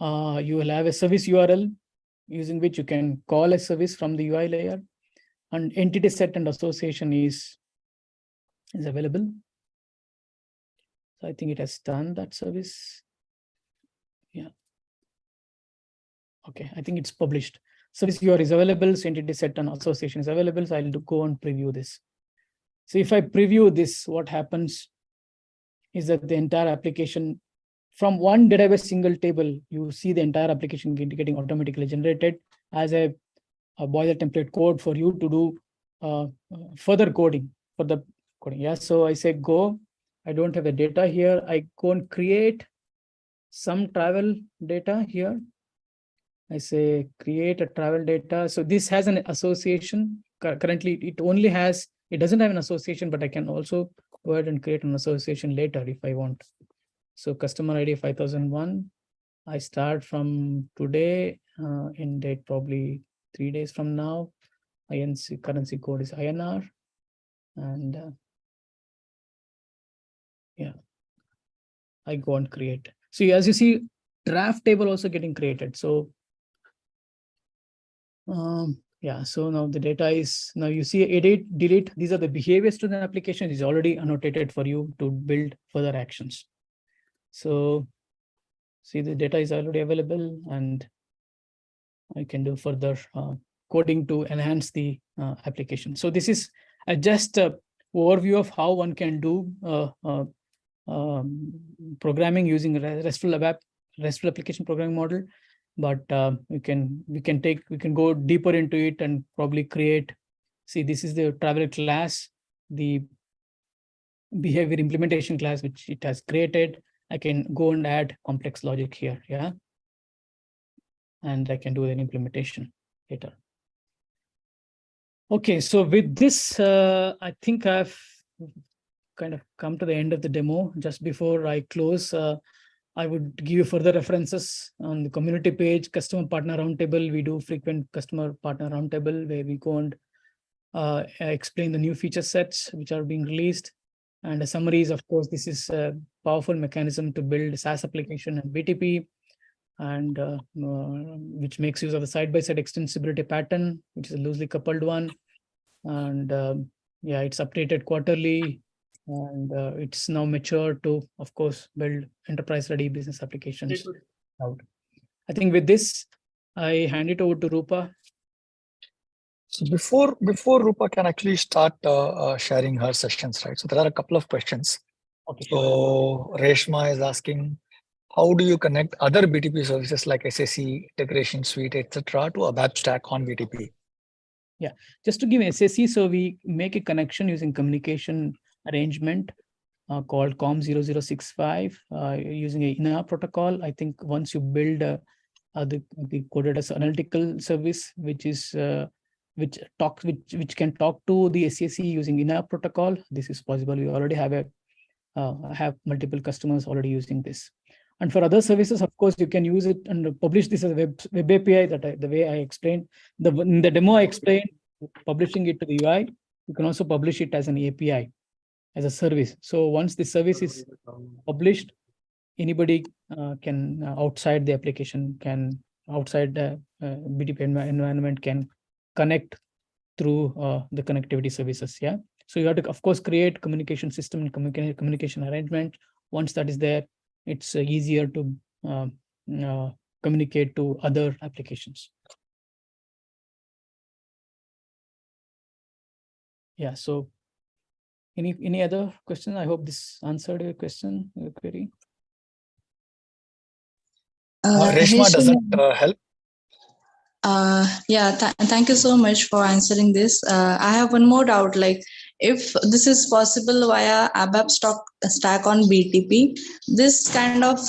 You will have a service URL using which you can call a service from the UI layer, and entity set and association is available. So I think it has done that service. Yeah. Okay, I think it's published. Service URL is available, so entity set and association is available. So I'll go and preview this. So if I preview this, what happens is that the entire application, from one database single table, you see the entire application getting automatically generated as a boiler template code for you to do further coding for the coding. Yeah, so I say go. I don't have the data here. I go and create some travel data here. I say create a travel data. So this has an association. Currently, it doesn't have an association, but I can also go ahead and create an association later if I want. So customer ID 5001. I start from today, in date probably 3 days from now. INC currency code is INR. And yeah, I go and create. So as you see, draft table also getting created. So yeah, so now the data is, now you see edit, delete. These are the behaviors to the application. Is already annotated for you to build further actions. So see, the data is already available, and I can do further coding to enhance the application. So this is just an overview of how one can do programming using RESTful application programming model. But we can go deeper into it and probably create. See, this is the travel class, the behavior implementation class which it has created. I can go and add complex logic here, yeah, and I can do an implementation later. Okay, so with this, I think I've kind of come to the end of the demo. Just before I close, I would give you further references on the community page, customer partner roundtable. We do frequent customer partner roundtable where we go and explain the new feature sets which are being released. And the summaries, of course, this is a powerful mechanism to build SaaS application and BTP, and which makes use of the side-by-side extensibility pattern, which is a loosely coupled one. And yeah, it's updated quarterly, and it's now mature to, of course, build enterprise-ready business applications out. I think with this, I hand it over to Rupa. So before Rupa can actually start sharing her sessions, right? So there are a couple of questions. Okay, So Reshma is asking, how do you connect other BTP services like SAC, integration suite, etc., to ABAP stack on BTP? Yeah, just to give SAC, so we make a connection using communication arrangement called COM0065 using a INA protocol. I think once you build the coded as analytical service, which is which can talk to the SAC using INA protocol, this is possible. We already have multiple customers already using this. And for other services, of course, you can use it and publish this as a web API the way I explained. In the demo I explained, publishing it to the UI. You can also publish it as an API, as a service. So once the service is published, anybody can outside the application outside the BTP environment can connect through the connectivity services. Yeah. So you have to, of course, create communication system and communication arrangement. Once that is there, it's easier to communicate to other applications. Yeah. So any other question? I hope this answered your question, your query. Reshma, does that help? Yeah, thank you so much for answering this. I have one more doubt. Like, if this is possible via ABAP stack on BTP, this kind of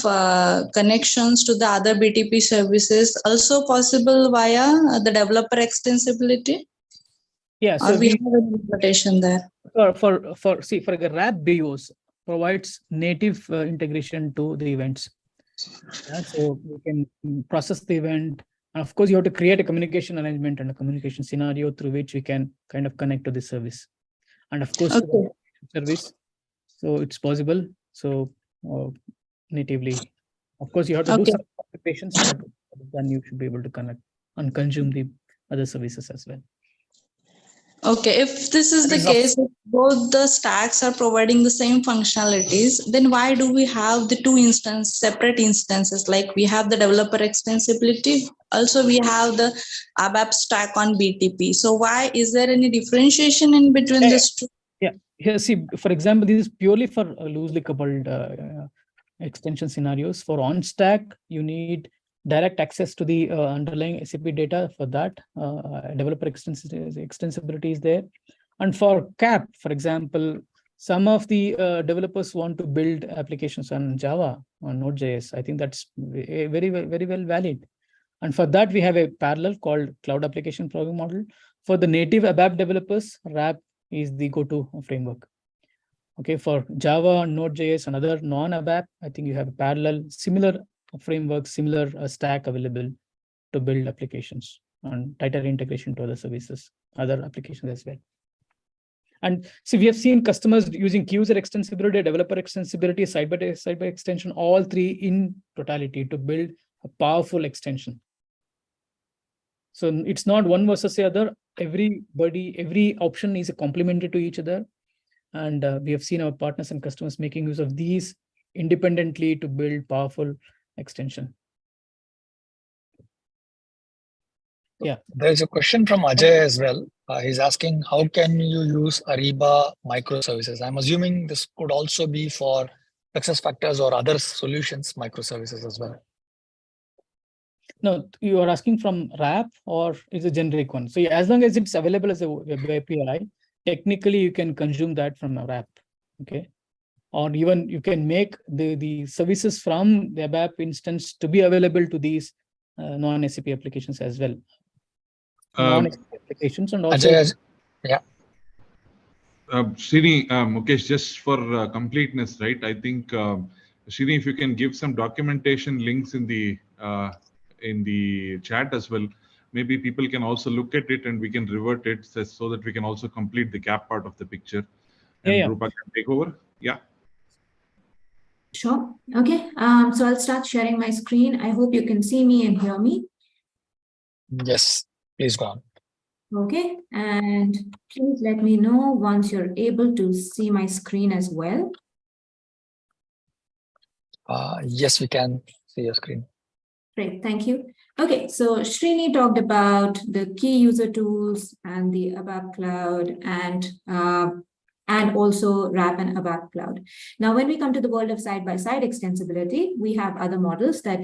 connections to the other BTP services also possible via the developer extensibility? Yeah, so or we have an implementation there. For a RAP BIOS provides native integration to the events. Yeah, so we can process the event. And of course, you have to create a communication arrangement and a communication scenario through which we can kind of connect to the service. And of course, to the service. So it's possible. So natively, of course, you have to do some configurations, but then you should be able to connect and consume the other services as well. Okay, if this is the case, if both the stacks are providing the same functionalities, then why do we have the two separate instances? Like we have the developer extensibility, also we have the ABAP stack on BTP. So why is there any differentiation in between these two? Yeah, here, see, for example, this is purely for loosely coupled extension scenarios. For on-stack, you need direct access to the underlying SAP data. For that, developer extensibility is there. And for CAP, for example, some of the developers want to build applications on Java, on Node.js. I think that's very well valid. And for that, we have a parallel called Cloud Application Programming Model. For the native ABAP developers, RAP is the go-to framework. Okay, for Java, Node.js, and other non-ABAP, I think you have a parallel, similar framework, similar stack available to build applications and tighter integration to other services, other applications as well. And see, we have seen customers using user extensibility, developer extensibility, side by extension, all three in totality to build a powerful extension. So it's not one versus the other. Every option is complementary to each other. And we have seen our partners and customers making use of these independently to build powerful extension. Yeah. There's a question from Ajay as well. He's asking, how can you use Ariba microservices? I'm assuming this could also be for SuccessFactors or other solutions microservices as well. No, you are asking from RAP or is a generic one. So as long as it's available as a web API, technically you can consume that from a RAP. Okay. Or even you can make the services from the ABAP instance to be available to these non-SAP applications as well. Non-SAP applications and also. Ajay, yeah. Srini, Mukesh, just for completeness, right? I think Srini, if you can give some documentation links in the chat as well, maybe people can also look at it and we can revert it so that we can also complete the gap part of the picture. And Yeah. Rupa can take over. Yeah. Sure. Okay. So I'll start sharing my screen. I hope you can see me and hear me. Yes, please go on. Okay. And please let me know once you're able to see my screen as well. Yes, we can see your screen. Great. Thank you. Okay. So Srini talked about the key user tools and the ABAP Cloud and also RAP and ABAP Cloud. Now, when we come to the world of side-by-side extensibility, we have other models that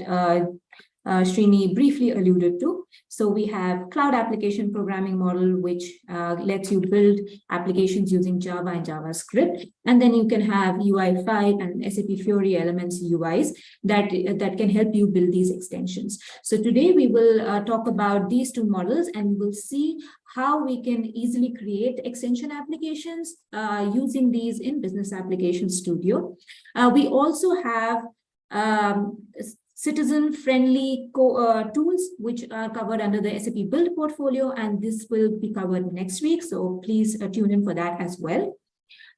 Srini briefly alluded to. So we have Cloud Application Programming Model, which lets you build applications using Java and JavaScript. And then you can have UI5 and SAP Fiori Elements UIs that can help you build these extensions. So today we will talk about these two models and we'll see how we can easily create extension applications using these in Business Application Studio. We also have citizen-friendly tools, which are covered under the SAP Build portfolio, and this will be covered next week. So please tune in for that as well.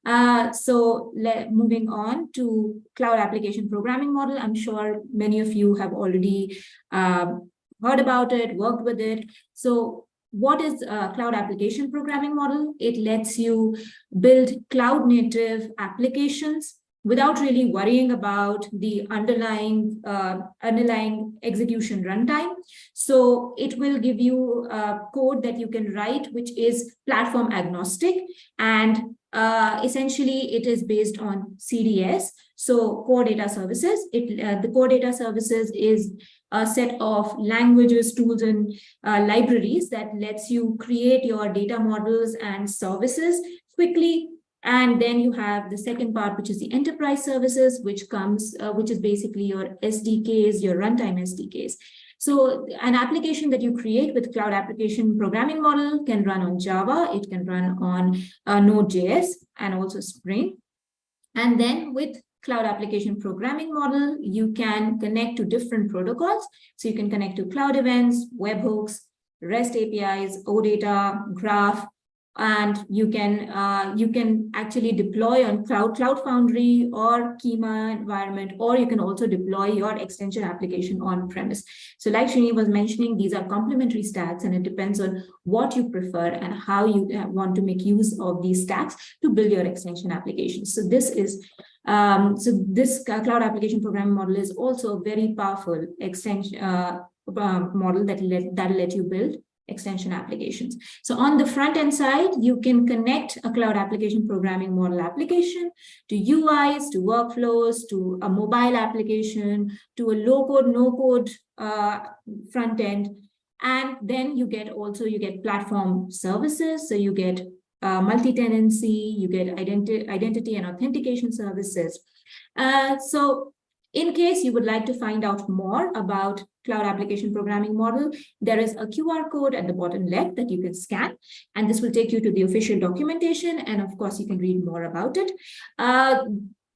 Moving on to Cloud Application Programming Model. I'm sure many of you have already heard about it, worked with it. So what is a Cloud Application Programming Model? It lets you build cloud-native applications without really worrying about the underlying execution runtime. So it will give you code that you can write, which is platform agnostic, and essentially it is based on CDS, so core data services. The core data services is a set of languages, tools, and libraries that lets you create your data models and services quickly. And then you have the second part, which is the enterprise services, which is basically your SDKs, your runtime SDKs. So an application that you create with Cloud Application Programming Model can run on Java, it can run on Node.js and also Spring. And then with Cloud Application Programming Model, you can connect to different protocols. So you can connect to Cloud Events, webhooks, REST APIs, OData, Graph, and you can actually deploy on Cloud Foundry or Kima environment, or you can also deploy your extension application on premise. So like Srini was mentioning, these are complementary stacks, and it depends on what you prefer and how you want to make use of these stacks to build your extension applications. So this is this Cloud Application Programming Model is also a very powerful extension model that will let you build extension applications. So on the front end side, you can connect a Cloud Application Programming Model application to UIs, to workflows, to a mobile application, to a low-code, no-code front end. And then you get platform services. So you get multi-tenancy, you get identity and authentication services. So in case you would like to find out more about Cloud Application Programming Model, there is a QR code at the bottom left that you can scan, and this will take you to the official documentation, and of course you can read more about it.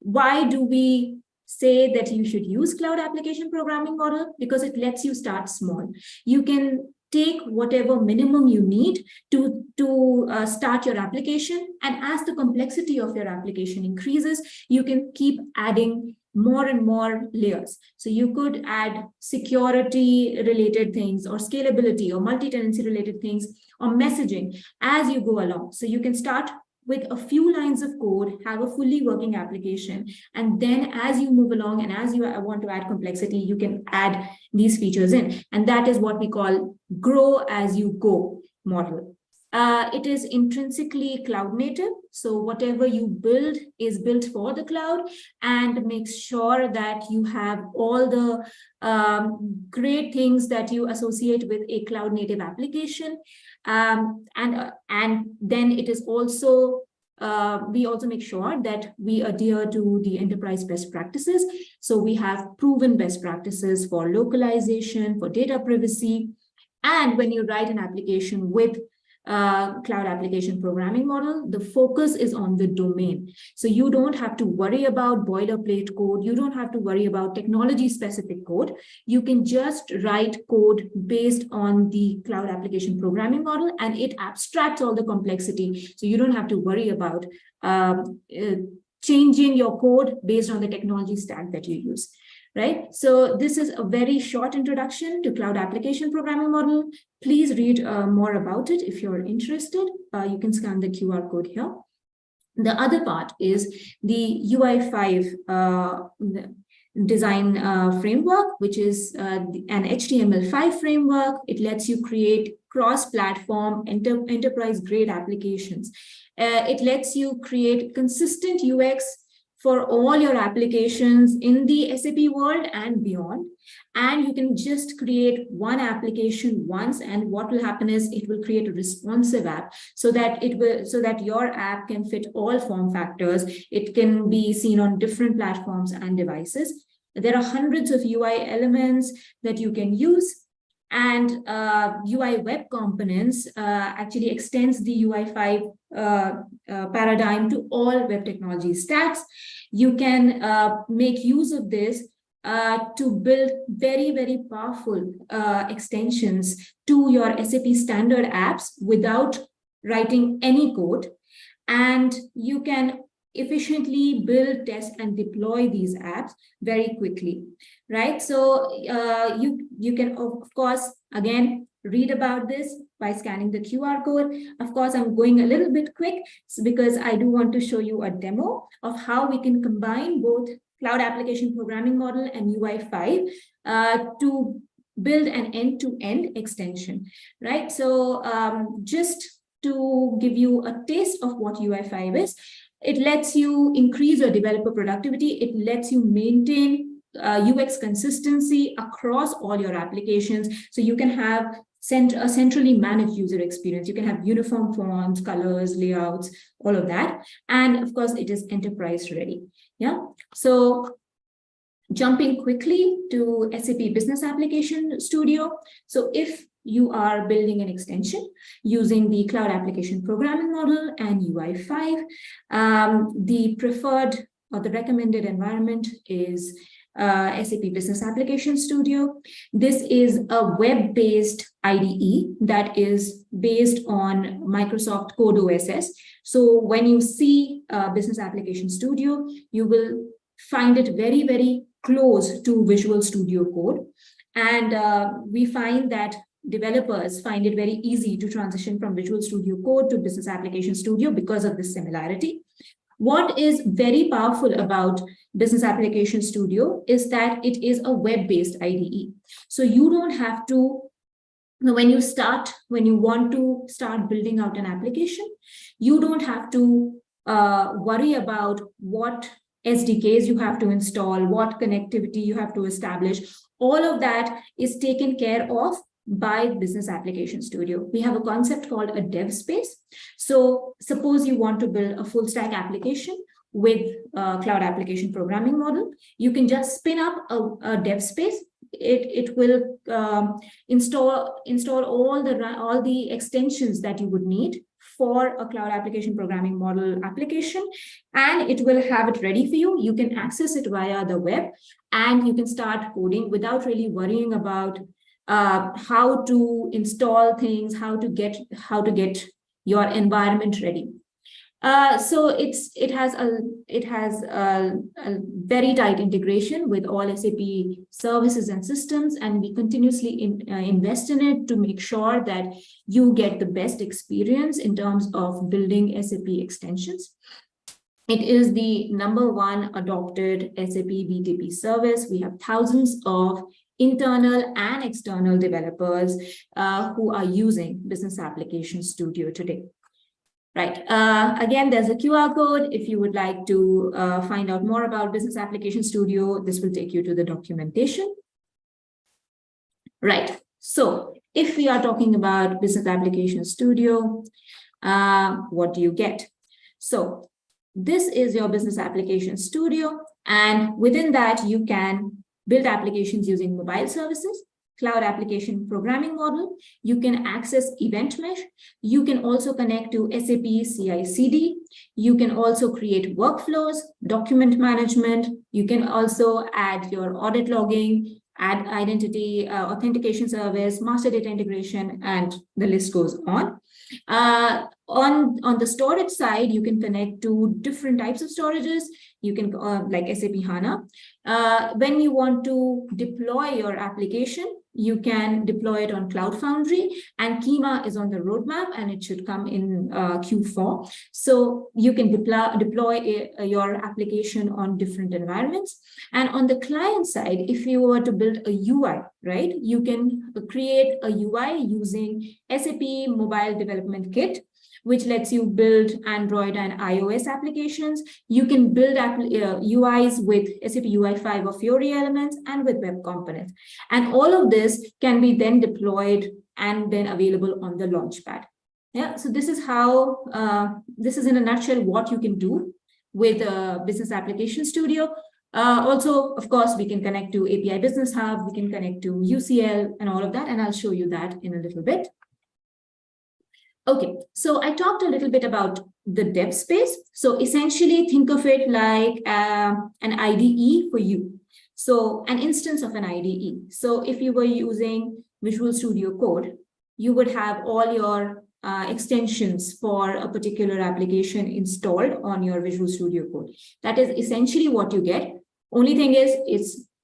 Why do we say that you should use Cloud Application Programming Model? Because it lets you start small. You can take whatever minimum you need to start your application, and as the complexity of your application increases, you can keep adding more and more layers. So you could add security related things or scalability or multi-tenancy related things or messaging as you go along. So you can start with a few lines of code, have a fully working application, and then as you move along and as you want to add complexity, you can add these features in. And that is what we call grow as you go model. It is intrinsically cloud native. So whatever you build is built for the cloud and makes sure that you have all the great things that you associate with a cloud native application. And then it is also, we also make sure that we adhere to the enterprise best practices. So we have proven best practices for localization, for data privacy. And when you write an application with cloud application programming model, the focus is on the domain. So you don't have to worry about boilerplate code. You don't have to worry about technology specific code. You can just write code based on the cloud application programming model, and it abstracts all the complexity. So you don't have to worry about changing your code based on the technology stack that you use. Right. So this is a very short introduction to cloud application programming model. Please read more about it if you're interested. You can scan the QR code here. The other part is the UI5 design framework, which is an HTML5 framework. It lets you create cross-platform enterprise-grade applications. It lets you create consistent UX for all your applications in the SAP world and beyond. And you can just create one application once, and what will happen is it will create a responsive app so that your app can fit all form factors. It can be seen on different platforms and devices. There are hundreds of UI elements that you can use, and UI web components actually extends the UI5 paradigm to all web technology stacks. You can make use of this to build very, very powerful extensions to your SAP standard apps without writing any code. And you can efficiently build, test, and deploy these apps very quickly, right? So you can, of course, again, read about this by scanning the QR code. Of course, I'm going a little bit quick because I do want to show you a demo of how we can combine both cloud application programming model and UI5 to build an end-to-end extension, right? So just to give you a taste of what UI5 is, it lets you increase your developer productivity. It lets you maintain UX consistency across all your applications. So you can have a centrally managed user experience. You can have uniform fonts, colors, layouts, all of that. And of course, it is enterprise ready. Yeah. So jumping quickly to SAP Business Application Studio. So if you are building an extension using the cloud application programming model and UI5, the preferred or the recommended environment is SAP Business Application Studio. This is a web-based IDE that is based on Microsoft Code OSS. So when you see Business Application Studio, you will find it very, very close to Visual Studio Code. And we find that developers find it very easy to transition from Visual Studio Code to Business Application Studio because of this similarity. What is very powerful about Business Application Studio is that it is a web-based IDE. So you don't have to, when you want to start building out an application, you don't have to worry about what SDKs you have to install, what connectivity you have to establish. All of that is taken care of by Business Application Studio. We have a concept called a dev space. So suppose you want to build a full stack application with cloud application programming model, you can just spin up a dev space. It will install all the extensions that you would need for a cloud application programming model application, and it will have it ready for you. You can access it via the web, and you can start coding without really worrying about how to install things, how to get your environment ready. So it has a very tight integration with all SAP services and systems, and we continuously invest in it to make sure that you get the best experience in terms of building SAP extensions. It is the #1 adopted SAP BTP service. We have thousands of internal and external developers who are using Business Application Studio today. Right. Again, there's a QR code. If you would like to find out more about Business Application Studio, this will take you to the documentation. Right. So if we are talking about Business Application Studio, what do you get? So this is your Business Application Studio. And within that, you can build applications using mobile services. Cloud Application Programming Model. You can access Event Mesh. You can also connect to SAP CI/CD. You can also create workflows, document management. You can also add your audit logging, add identity authentication service, master data integration, and the list goes on. On the storage side, you can connect to different types of storages. You can, like SAP HANA. When you want to deploy your application, you can deploy it on Cloud Foundry, and Kima is on the roadmap, and it should come in Q4. So you can deploy your application on different environments. And on the client side, if you were to build a UI, right, you can create a UI using SAP Mobile Development Kit, which lets you build Android and iOS applications. You can build UIs with SAP UI5 or Fiori elements and with web components. And all of this can be then deployed and then available on the Launchpad. Yeah, so this is how, this is in a nutshell what you can do with Business Application Studio. Also, of course, we can connect to API Business Hub, we can connect to UCL and all of that, and I'll show you that in a little bit. Okay, so I talked a little bit about the dev space. So essentially think of it like an IDE for you. So an instance of an IDE. So if you were using Visual Studio Code, you would have all your extensions for a particular application installed on your Visual Studio Code. That is essentially what you get. Only thing is,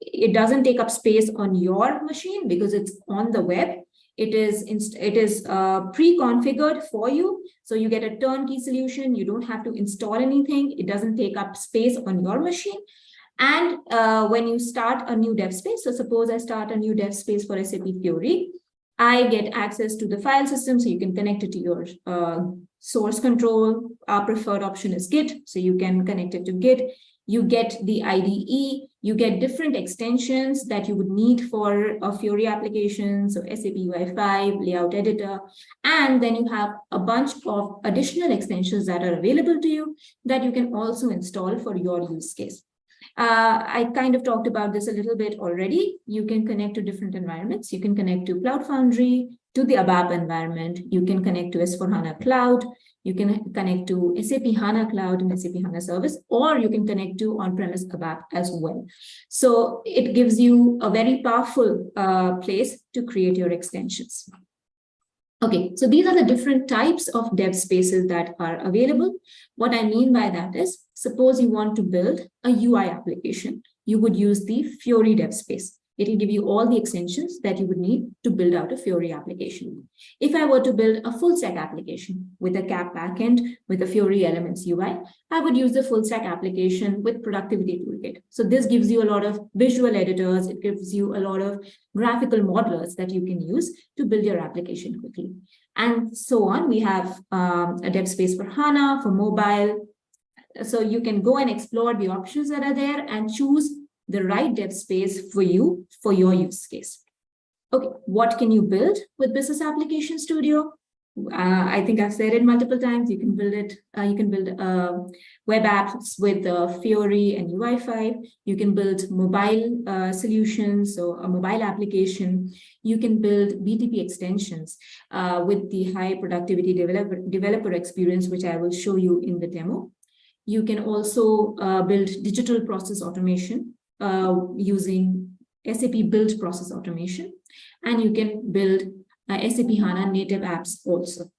it doesn't take up space on your machine because it's on the web. It is pre-configured for you. So you get a turnkey solution. You don't have to install anything. It doesn't take up space on your machine. And when you start a new dev space, so suppose I start a new dev space for SAP Fiori, I get access to the file system. So you can connect it to your source control. Our preferred option is Git. So you can connect it to Git. You get the IDE, you get different extensions that you would need for a Fiori application, so SAP UI5, layout editor, and then you have a bunch of additional extensions that are available to you that you can also install for your use case. I kind of talked about this a little bit already. You can connect to different environments. You can connect to Cloud Foundry, to the ABAP environment. You can connect to S/4HANA Cloud. You can connect to SAP HANA Cloud and SAP HANA Service, or you can connect to on-premise ABAP as well. So it gives you a very powerful place to create your extensions. Okay, so these are the different types of dev spaces that are available. What I mean by that is, suppose you want to build a UI application, you would use the Fiori dev space. It will give you all the extensions that you would need to build out a Fiori application. If I were to build a full stack application with a CAP backend, with a Fiori Elements UI, I would use the full stack application with Productivity Toolkit. So this gives you a lot of visual editors. It gives you a lot of graphical modelers that you can use to build your application quickly. And so on. We have a dev space for HANA, for mobile. So you can go and explore the options that are there and choose the right dev space for you, for your use case. Okay, what can you build with Business Application Studio? I think I've said it multiple times. You can build it. You can build web apps with Fiori and UI5. You can build mobile solutions, so a mobile application. You can build BTP extensions with the high productivity developer experience, which I will show you in the demo. You can also build digital process automation using SAP Build Process Automation, and you can build SAP HANA native apps also.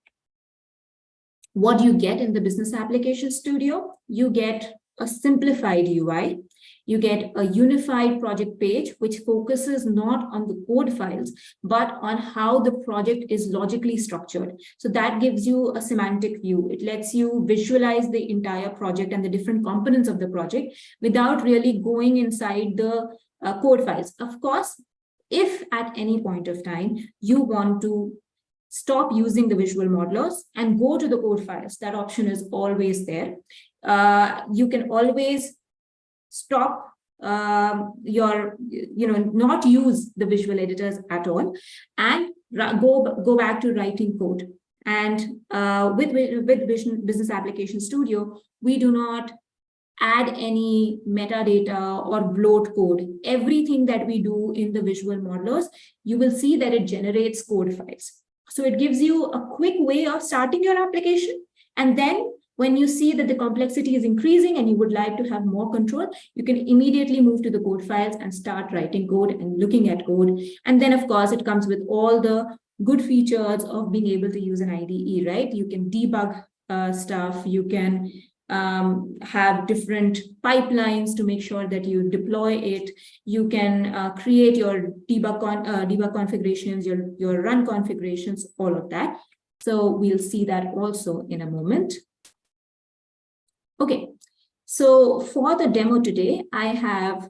What do you get in the Business Application Studio? You get a simplified UI. You get a unified project page, which focuses not on the code files, but on how the project is logically structured. So that gives you a semantic view. It lets you visualize the entire project and the different components of the project without really going inside the code files. Of course, if at any point of time you want to stop using the visual modelers and go to the code files, that option is always there. You can always stop not use the visual editors at all and go back to writing code. And with Business Application Studio, we do not add any metadata or bloat code. Everything that we do in the visual modelers, you will see that it generates code files. So it gives you a quick way of starting your application. And then when you see that the complexity is increasing and you would like to have more control, you can immediately move to the code files and start writing code and looking at code. And then, of course, it comes with all the good features of being able to use an IDE, right? You can debug stuff, you can have different pipelines to make sure that you deploy it. You can create your debug configurations, your run configurations, all of that. So we'll see that also in a moment. Okay, so for the demo today, I have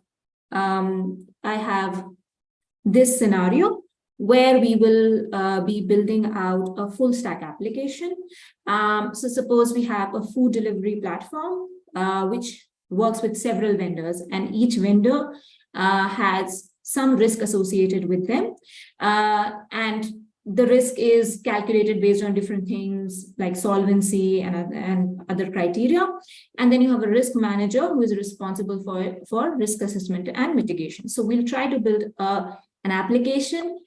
this scenario where we will be building out a full stack application. So suppose we have a food delivery platform, which works with several vendors, and each vendor has some risk associated with them. And the risk is calculated based on different things like solvency and other criteria. And then you have a risk manager who is responsible for risk assessment and mitigation. So we'll try to build an application,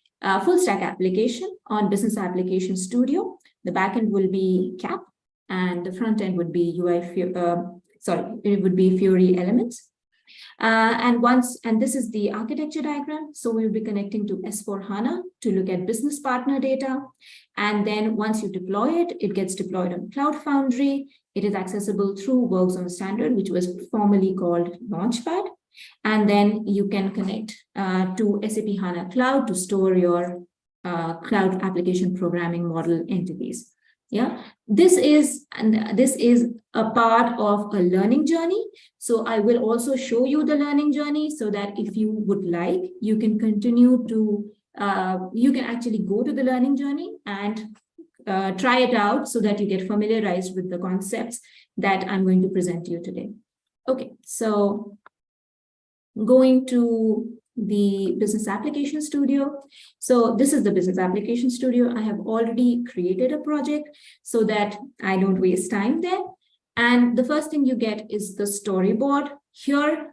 full stack application on Business Application Studio. The backend will be CAP and the front end would be it would be Fiori Elements. And this is the architecture diagram. So we'll be connecting to S/4HANA to look at business partner data. And then once you deploy it, it gets deployed on Cloud Foundry. It is accessible through WorkZone Standard, which was formerly called Launchpad. And then you can connect to SAP HANA Cloud to store your cloud application programming model entities. Yeah, this is a part of a learning journey. So I will also show you the learning journey so that if you would like, you can continue to, you can actually go to the learning journey and try it out so that you get familiarized with the concepts that I'm going to present to you today. Okay, so going to the Business Application Studio. So this is the Business Application Studio. I have already created a project so that I don't waste time there. And the first thing you get is the storyboard. Here,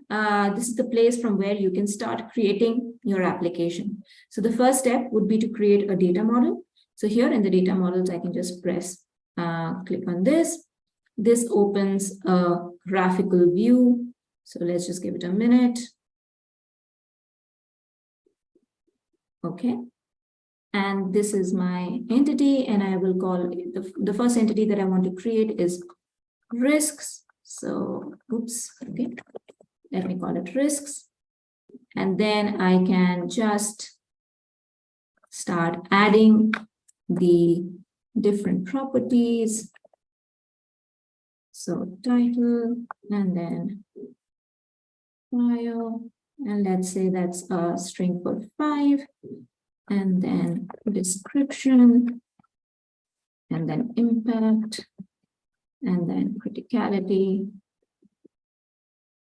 this is the place from where you can start creating your application. So the first step would be to create a data model. So here in the data models, I can just press, click on this. This opens a graphical view. So let's just give it a minute. Okay, and this is my entity, and I will call it the first entity that I want to create is risks. So, oops, okay, let me call it risks. And then I can just start adding the different properties. So title, and then file. And let's say that's a string for 5, and then description, and then impact, and then criticality.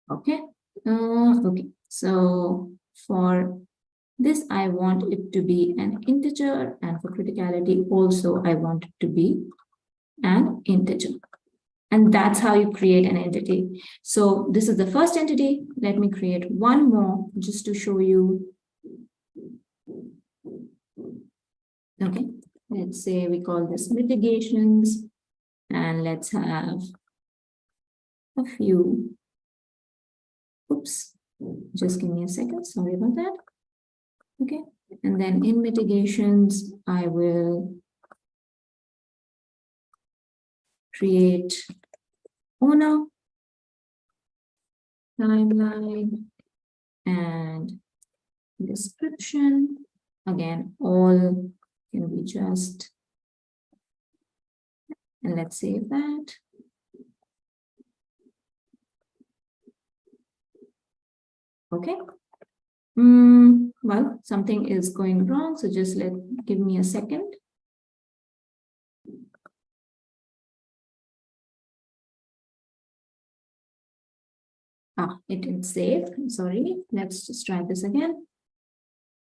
Okay. Okay. So for this, I want it to be an integer, and for criticality also, I want it to be an integer. And that's how you create an entity. So this is the first entity. Let me create one more just to show you. Okay, let's say we call this mitigations, and let's have a few. Oops, just give me a second. Sorry about that. Okay, and then in mitigations, I will create owner, timeline, and description. Again, all can be just, and let's save that. Okay. Well, something is going wrong, so just give me a second. It didn't save. I'm sorry. Let's just try this again.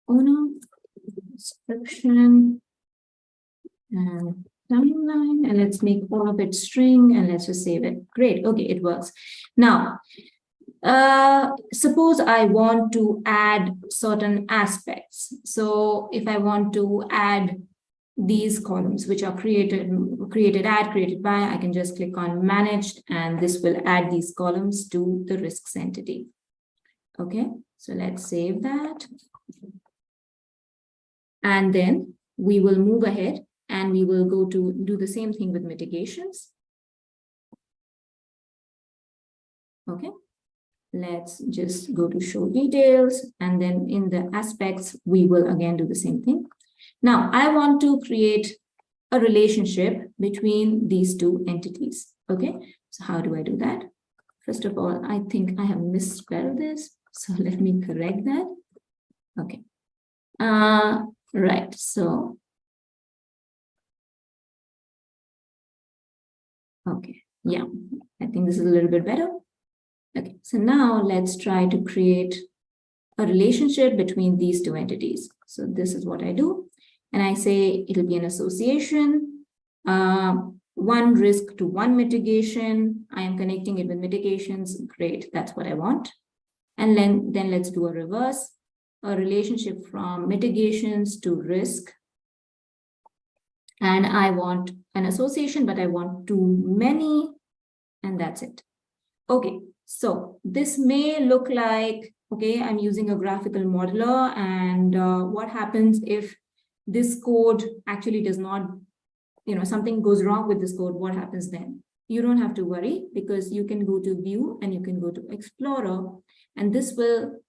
Owner, description, and timeline, and let's make all of it string, and let's just save it. Great. Okay, it works. Now, suppose I want to add certain aspects. So if I want to add these columns, which are created by, I can just click on managed, and this will add these columns to the risks entity. Okay, so let's save that. And then we will move ahead and we will go to do the same thing with mitigations. Okay, let's just go to show details, and then in the aspects, we will again do the same thing. Now, I want to create a relationship between these two entities. Okay, so how do I do that? First of all, I think I have misspelled this, so let me correct that. Okay, right, so okay, yeah, I think this is a little bit better. Okay, so now let's try to create a relationship between these two entities. So this is what I do. And I say it'll be an association, one risk to one mitigation. I am connecting it with mitigations. Great, that's what I want. And then let's do a reverse, a relationship from mitigations to risk. And I want an association, but I want too many, and that's it. Okay, so this may look like, okay, I'm using a graphical modeler, and what happens if this code actually does not, something goes wrong with this code, what happens then? You don't have to worry, because you can go to view and you can go to explorer, and this will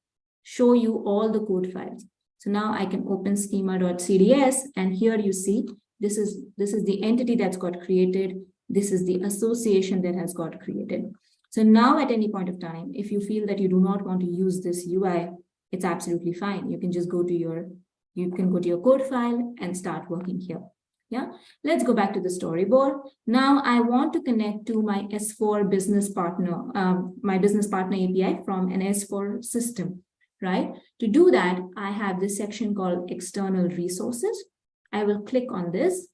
show you all the code files. So now I can open schema.cds, and here you see this is the entity that's got created. This is the association that has got created. So now at any point of time, if you feel that you do not want to use this UI, it's absolutely fine. You can just go to your code file and start working here. Yeah, let's go back to the storyboard. Now I want to connect to my S4 business partner, my business partner API from an S4 system, right? To do that, I have this section called external resources. I will click on this,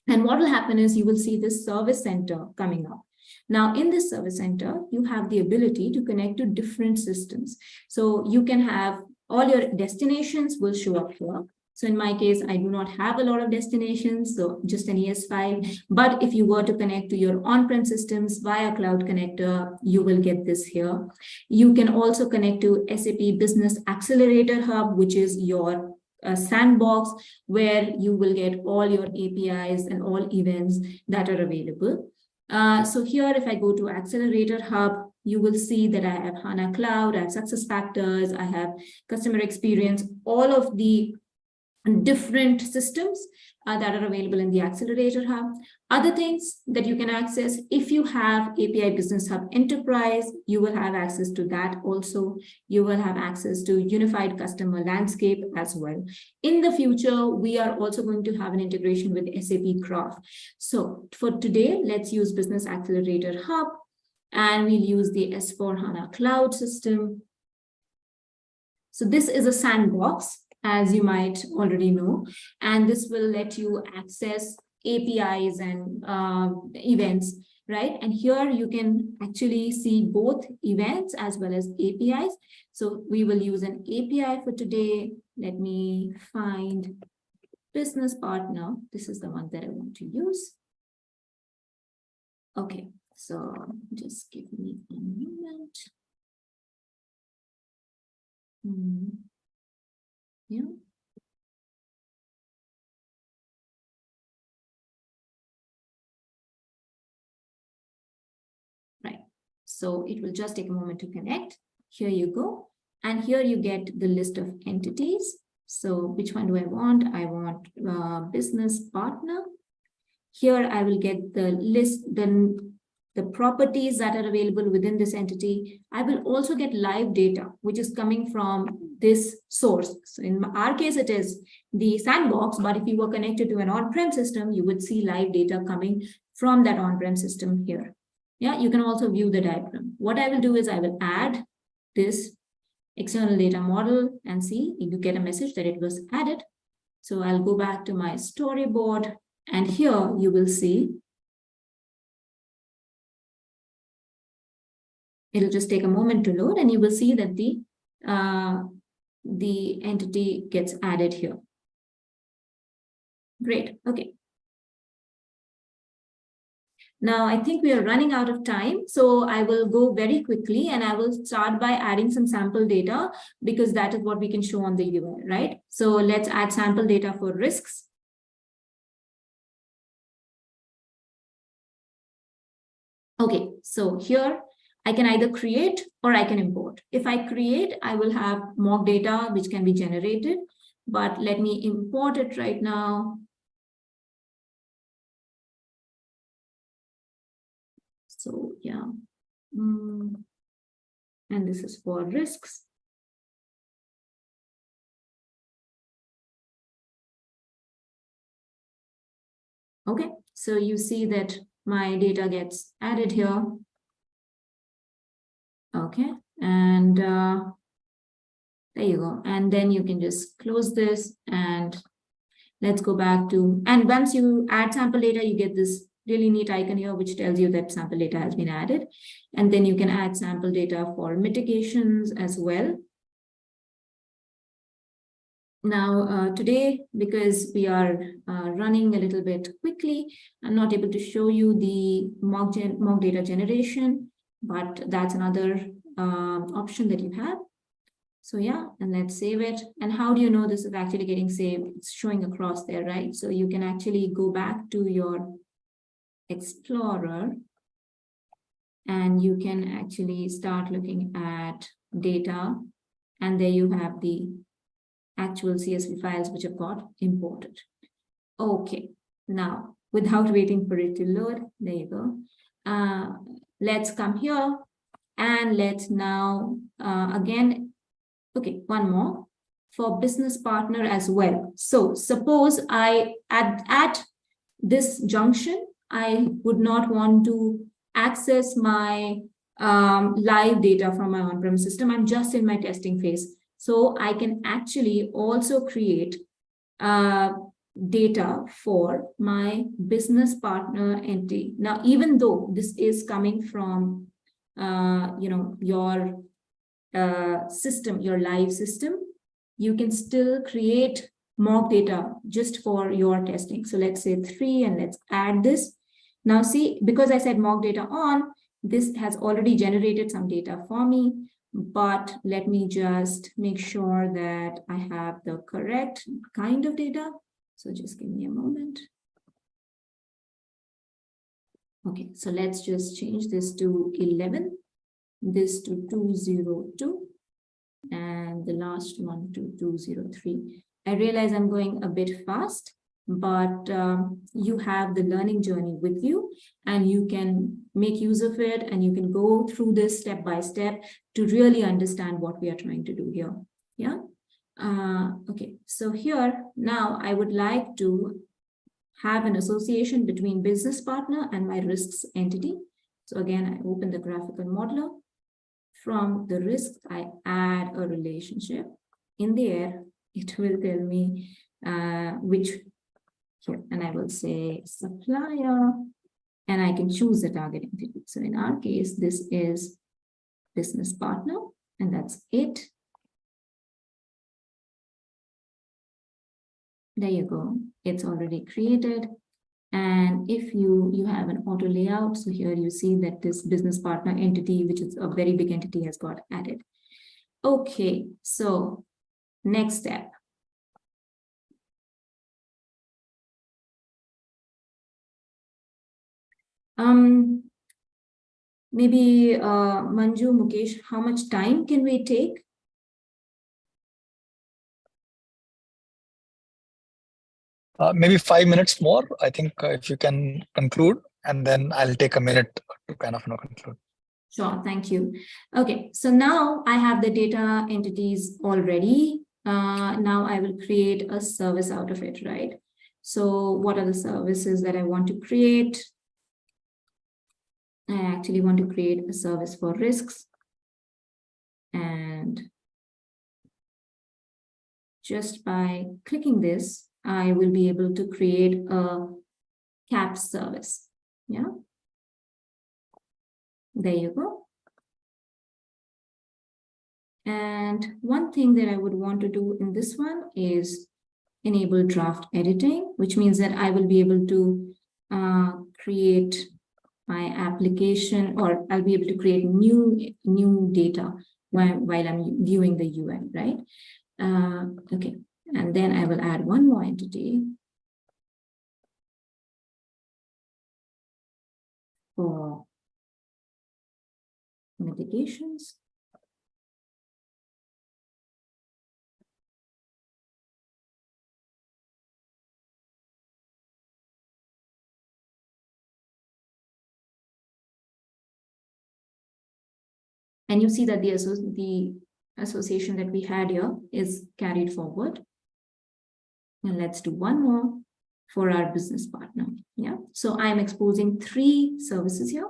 and what will happen is you will see this service center coming up. Now, in this service center, you have the ability to connect to different systems. So you can have all your destinations will show up here. So in my case, I do not have a lot of destinations, so just an ES file. But if you were to connect to your on-prem systems via Cloud Connector, you will get this here. You can also connect to SAP Business Accelerator Hub, which is your sandbox, where you will get all your APIs and all events that are available. So here, if I go to Accelerator Hub, you will see that I have HANA Cloud, I have SuccessFactors, I have customer experience, all of the different systems that are available in the Accelerator Hub. Other things that you can access, if you have API Business Hub Enterprise, you will have access to that also. You will have access to Unified Customer Landscape as well. In the future, we are also going to have an integration with SAP Graph. So for today, let's use Business Accelerator Hub, and we'll use the S4 HANA Cloud system. So this is a sandbox, as you might already know, and this will let you access APIs and events, right? And here you can actually see both events as well as APIs. So we will use an API for today. Let me find business partner. This is the one that I want to use. Okay, so just give me a moment. Yeah. Right. So it will just take a moment to connect. Here you go. And here you get the list of entities. So which one do I want? I want business partner. Here I will get the list, the properties that are available within this entity. I will also get live data, which is coming from this source. So in our case, it is the sandbox, but if you were connected to an on-prem system, you would see live data coming from that on-prem system here. Yeah, you can also view the diagram. What I will do is I will add this external data model and see if you get a message that it was added. So I'll go back to my storyboard And here you will see, it'll just take a moment to load, and you will see that the entity gets added here. Great, okay. Now, I think we are running out of time, so I will go very quickly and I will start by adding some sample data because that is what we can show on the UI, right? So let's add sample data for risks. Okay, so here I can either create or I can import. If I create, I will have mock data which can be generated, but let me import it right now. So yeah, and this is for risks. Okay, so you see that my data gets added here. Okay, and there you go. And then you can just close this and let's go back to, and once you add sample data, you get this really neat icon here, which tells you that sample data has been added. And then you can add sample data for mitigations as well. Now, today, because we are running a little bit quickly, I'm not able to show you the mock data generation, but that's another option that you have. So yeah, and let's save it. And how do you know this is actually getting saved? It's showing across there, right? So you can actually go back to your Explorer and you can actually start looking at data. And there you have the actual CSV files which have got imported. Okay, now without waiting for it to load, there you go. Let's come here and let's now again, okay, one more for business partner as well. So suppose I at this junction, I would not want to access my live data from my on-premise system. I'm just in my testing phase. So I can actually also create data for my business partner entity. Now, even though this is coming from your system, your live system, you can still create mock data just for your testing. So let's say 3 and let's add this. Now see, because I said mock data on, this has already generated some data for me, but let me just make sure that I have the correct kind of data. So just give me a moment. Okay, so let's just change this to 11, this to 202, and the last one to 203. I realize I'm going a bit fast, but you have the learning journey with you and you can make use of it and you can go through this step by step to really understand what we are trying to do here. Yeah. Okay, so here now I would like to have an association between business partner and my risks entity. So again, I open the graphical modeler. From the risks, I add a relationship. In there, it will tell me which here, and I will say supplier, and I can choose the target entity. So in our case, this is business partner, and that's it. There you go. It's already created. And if you have an auto layout, so here you see that this business partner entity, which is a very big entity, has got added. Okay, so next step. Maybe Manju, Mukesh, how much time can we take? Maybe 5 minutes more. I think if you can conclude, and then I'll take a minute to kind of conclude. Sure, thank you. Okay, so now I have the data entities already. Now I will create a service out of it, right? So what are the services that I want to create? I actually want to create a service for risks. And just by clicking this, I will be able to create a CAPS service. Yeah. There you go. And one thing that I would want to do in this one is enable draft editing, which means that I will be able to create my application, or I'll be able to create new data while I'm viewing the UI, right? Okay, and then I will add one more entity for mitigations. And you see that the association that we had here is carried forward. And let's do one more for our business partner. Yeah. So I'm exposing 3 services here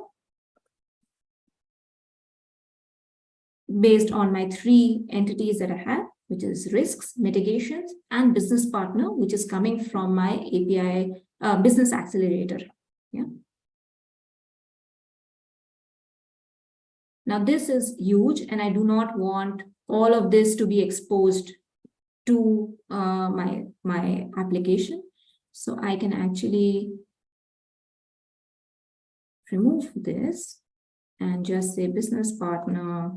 based on my 3 entities that I have, which is risks, mitigations, and business partner, which is coming from my API business accelerator. Yeah. Now this is huge, and I do not want all of this to be exposed to my application. So I can actually remove this and just say business partner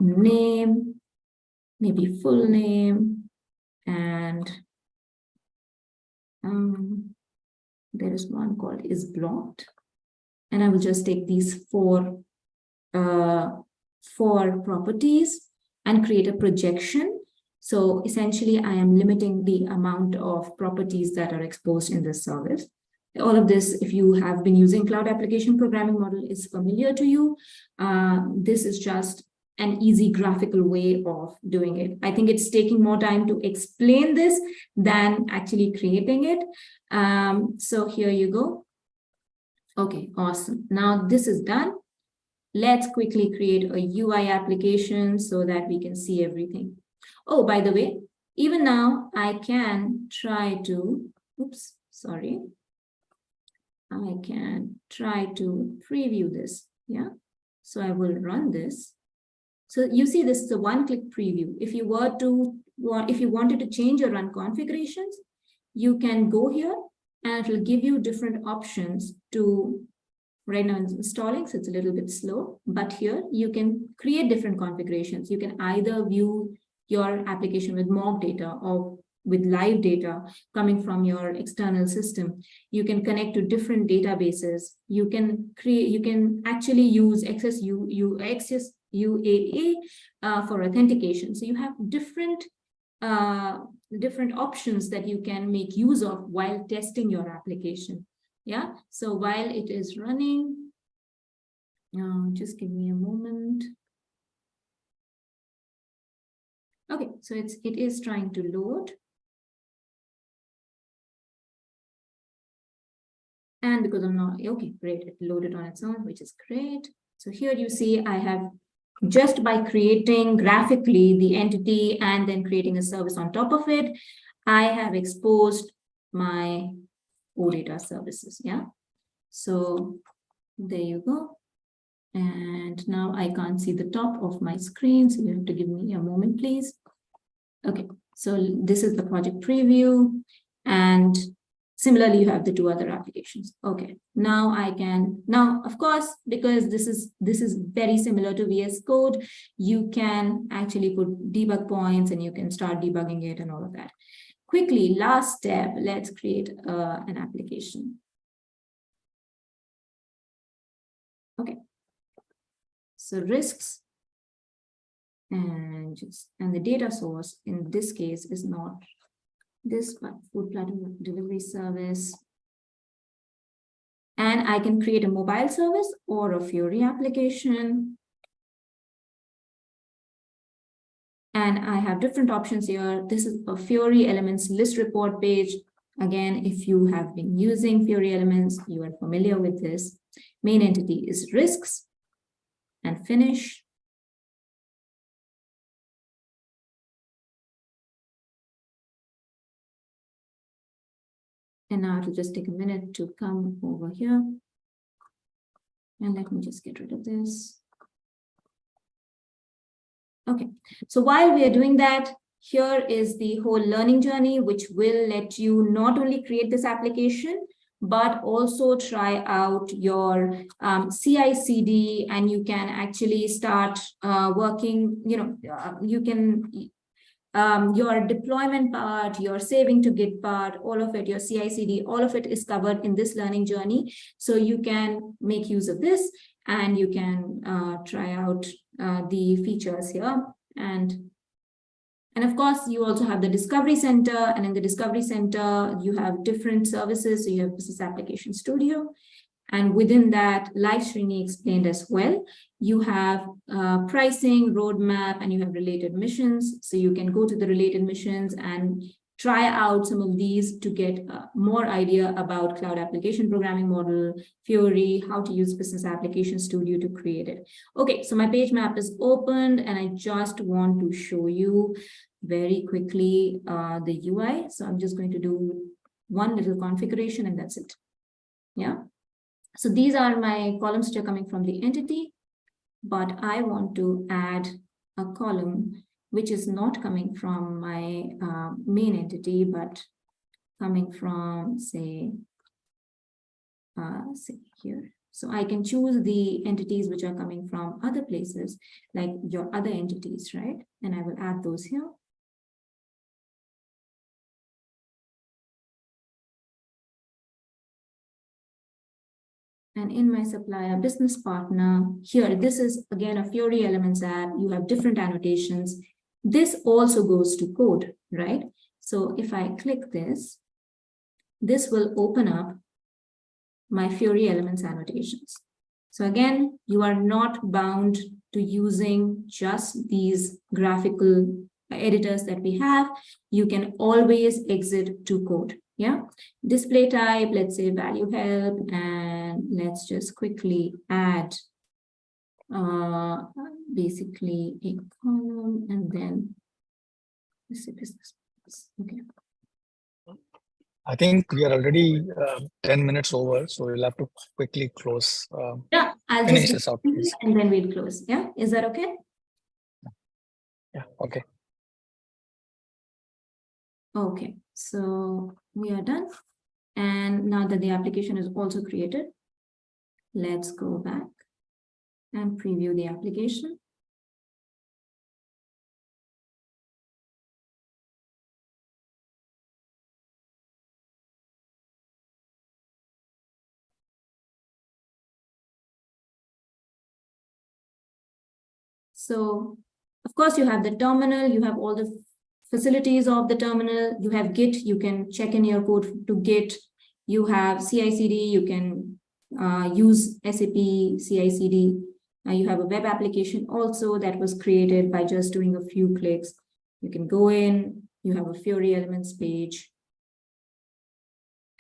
name, maybe full name, and there is one called is blocked. And I will just take these 4 properties and create a projection. So essentially, I am limiting the amount of properties that are exposed in this service. All of this, if you have been using cloud application programming model, is familiar to you. This is just an easy graphical way of doing it. I think it's taking more time to explain this than actually creating it. So here you go. Okay, awesome. Now this is done. Let's quickly create a UI application so that we can see everything. Oh, by the way, even now I can try to, I can try to preview this. Yeah. So I will run this. So you see, this is a one-click preview. If you wanted to change your run configurations, you can go here and it will give you different options to, right now it's installing, so it's a little bit slow, but here you can create different configurations. You can either view your application with mock data or with live data coming from your external system. You can connect to different databases. You can actually use access UAA for authentication. So you have different options that you can make use of while testing your application. Yeah, so while it is running, just give me a moment. Okay, so it is trying to load. And because I'm not, okay, great, it loaded on its own, which is great. So here you see I have, just by creating graphically the entity and then creating a service on top of it, I have exposed my OData services. Yeah. So there you go. And now I can't see the top of my screen, so you have to give me a moment, please. Okay, so this is the project preview, and similarly, you have the 2 other applications. Okay, now I can, of course, because this is very similar to VS Code, you can actually put debug points and you can start debugging it and all of that. Quickly, last step, let's create an application. Okay, so risks, and the data source in this case is not this, but food platinum delivery service. And I can create a mobile service or a Fiori application. And I have different options here. This is a Fiori elements list report page. Again, if you have been using Fiori elements, you are familiar with this. Main entity is risks, and finish. And now it'll just take a minute to come over here. And let me just get rid of this. Okay, so while we are doing that, here is the whole learning journey, which will let you not only create this application, but also try out your CI/CD, and you can actually start working, you can, your deployment part, your saving to Git part, all of it, your CI/CD, all of it is covered in this learning journey. So you can make use of this, and you can try out the features here. And of course, you also have the Discovery Center, and in the Discovery Center, you have different services. So you have Business Application Studio, and within that, like Srini explained as well, you have pricing, roadmap, and you have related missions. So you can go to the related missions and try out some of these to get more idea about Cloud Application Programming Model, Fiori, how to use Business Application Studio to create it. Okay, so my page map is opened, and I just want to show you very quickly the UI. So I'm just going to do one little configuration, and that's it. Yeah. So these are my columns which are coming from the entity, but I want to add a column which is not coming from my main entity, but coming from, say here. So I can choose the entities which are coming from other places, like your other entities, right? And I will add those here. And in my supplier business partner, here, this is again a Fiori Elements app. You have different annotations. This also goes to code, right? So if I click this, this will open up my Fiori Elements annotations. So again, you are not bound to using just these graphical editors that we have. You can always exit to code. Yeah, display type, let's say value help, and let's just quickly add basically a column, and then let's say business. Okay. I think we are already 10 minutes over, so we'll have to quickly close. Yeah, I'll finish just this out, please. And then we'll close. Yeah, is that okay? Yeah, okay. Okay, so we are done. And now that the application is also created, let's go back and preview the application. So, of course, you have the terminal, you have all the facilities of the terminal, you have Git, you can check in your code to Git, you have CI/CD, you can use SAP CI/CD, you have a web application also that was created by just doing a few clicks. You can go in, you have a Fiori Elements page,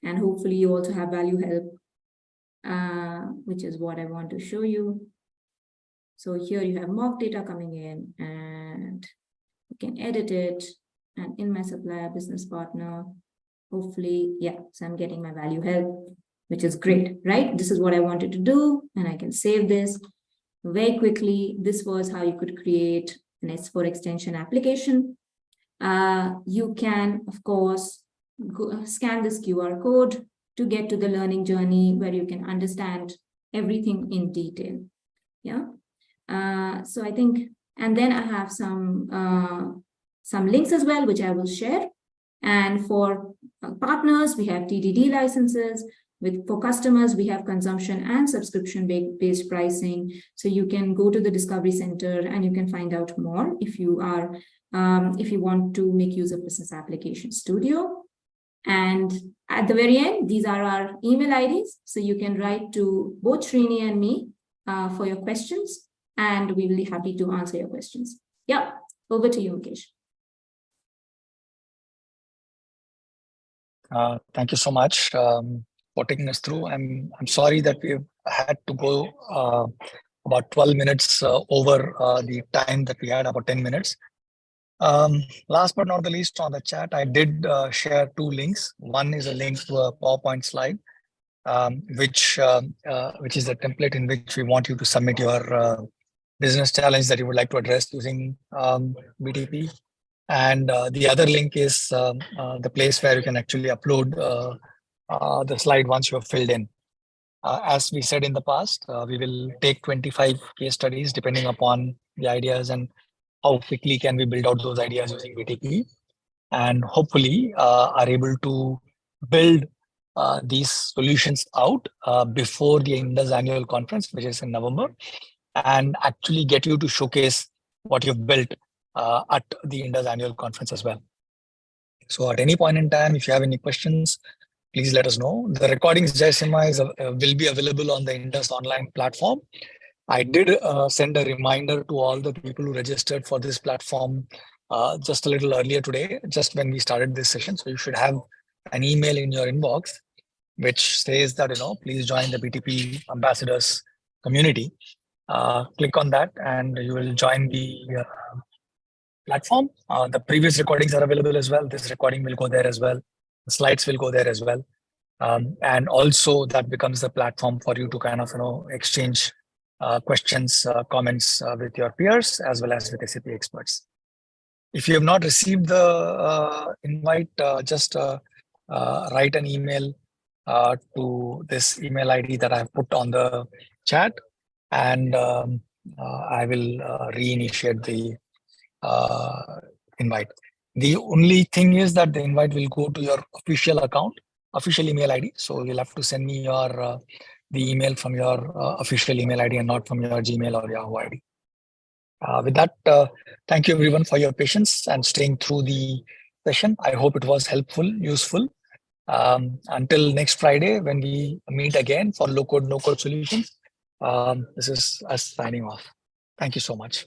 and hopefully you also have value help, which is what I want to show you. So here you have mock data coming in, and you can edit it. And in my supplier business partner, hopefully, yeah, so I'm getting my value help, which is great, right? This is what I wanted to do, and I can save this very quickly. This was how you could create an S4 extension application. You can, of course, scan this QR code to get to the learning journey where you can understand everything in detail. Yeah. So I think, and then I have some links as well, which I will share. And for partners, we have TDD licenses. For customers, we have consumption and subscription-based pricing. So you can go to the Discovery Center and you can find out more if you are, if you want to make use of Business Application Studio. And at the very end, these are our email IDs. So you can write to both Srini and me for your questions, and we will be happy to answer your questions. Yeah, over to you, Mukesh. Thank you so much for taking us through. I'm sorry that we've had to go about 12 minutes over the time that we had, about 10 minutes. Last but not the least, on the chat, I did share 2 links. One is a link to a PowerPoint slide, which is the template in which we want you to submit your business challenge that you would like to address using BTP. And the other link is the place where you can actually upload the slide once you have filled in. As we said in the past, we will take 25 case studies depending upon the ideas and how quickly can we build out those ideas using BTP, and hopefully are able to build these solutions out before the INDUS annual conference, which is in November, and actually get you to showcase what you've built at the INDUS annual conference as well. So at any point in time, if you have any questions, please let us know. The recordings, Jaisimha, will be available on the INDUS online platform. I did send a reminder to all the people who registered for this platform just a little earlier today, just when we started this session. So you should have an email in your inbox which says that, please join the BTP ambassadors community. Click on that and you will join the platform. The previous recordings are available as well. This recording will go there as well. The slides will go there as well. And also that becomes the platform for you to kind of, exchange questions, comments with your peers as well as with SAP experts. If you have not received the invite, just write an email to this email ID that I have put on the chat, and I will reinitiate the invite. The only thing is that the invite will go to your official account, official email ID. So you'll have to send me your the email from your official email ID and not from your Gmail or Yahoo ID. With that, thank you everyone for your patience and staying through the session. I hope it was helpful, useful. Until next Friday, when we meet again for low code, no code solutions, this is us signing off. Thank you so much.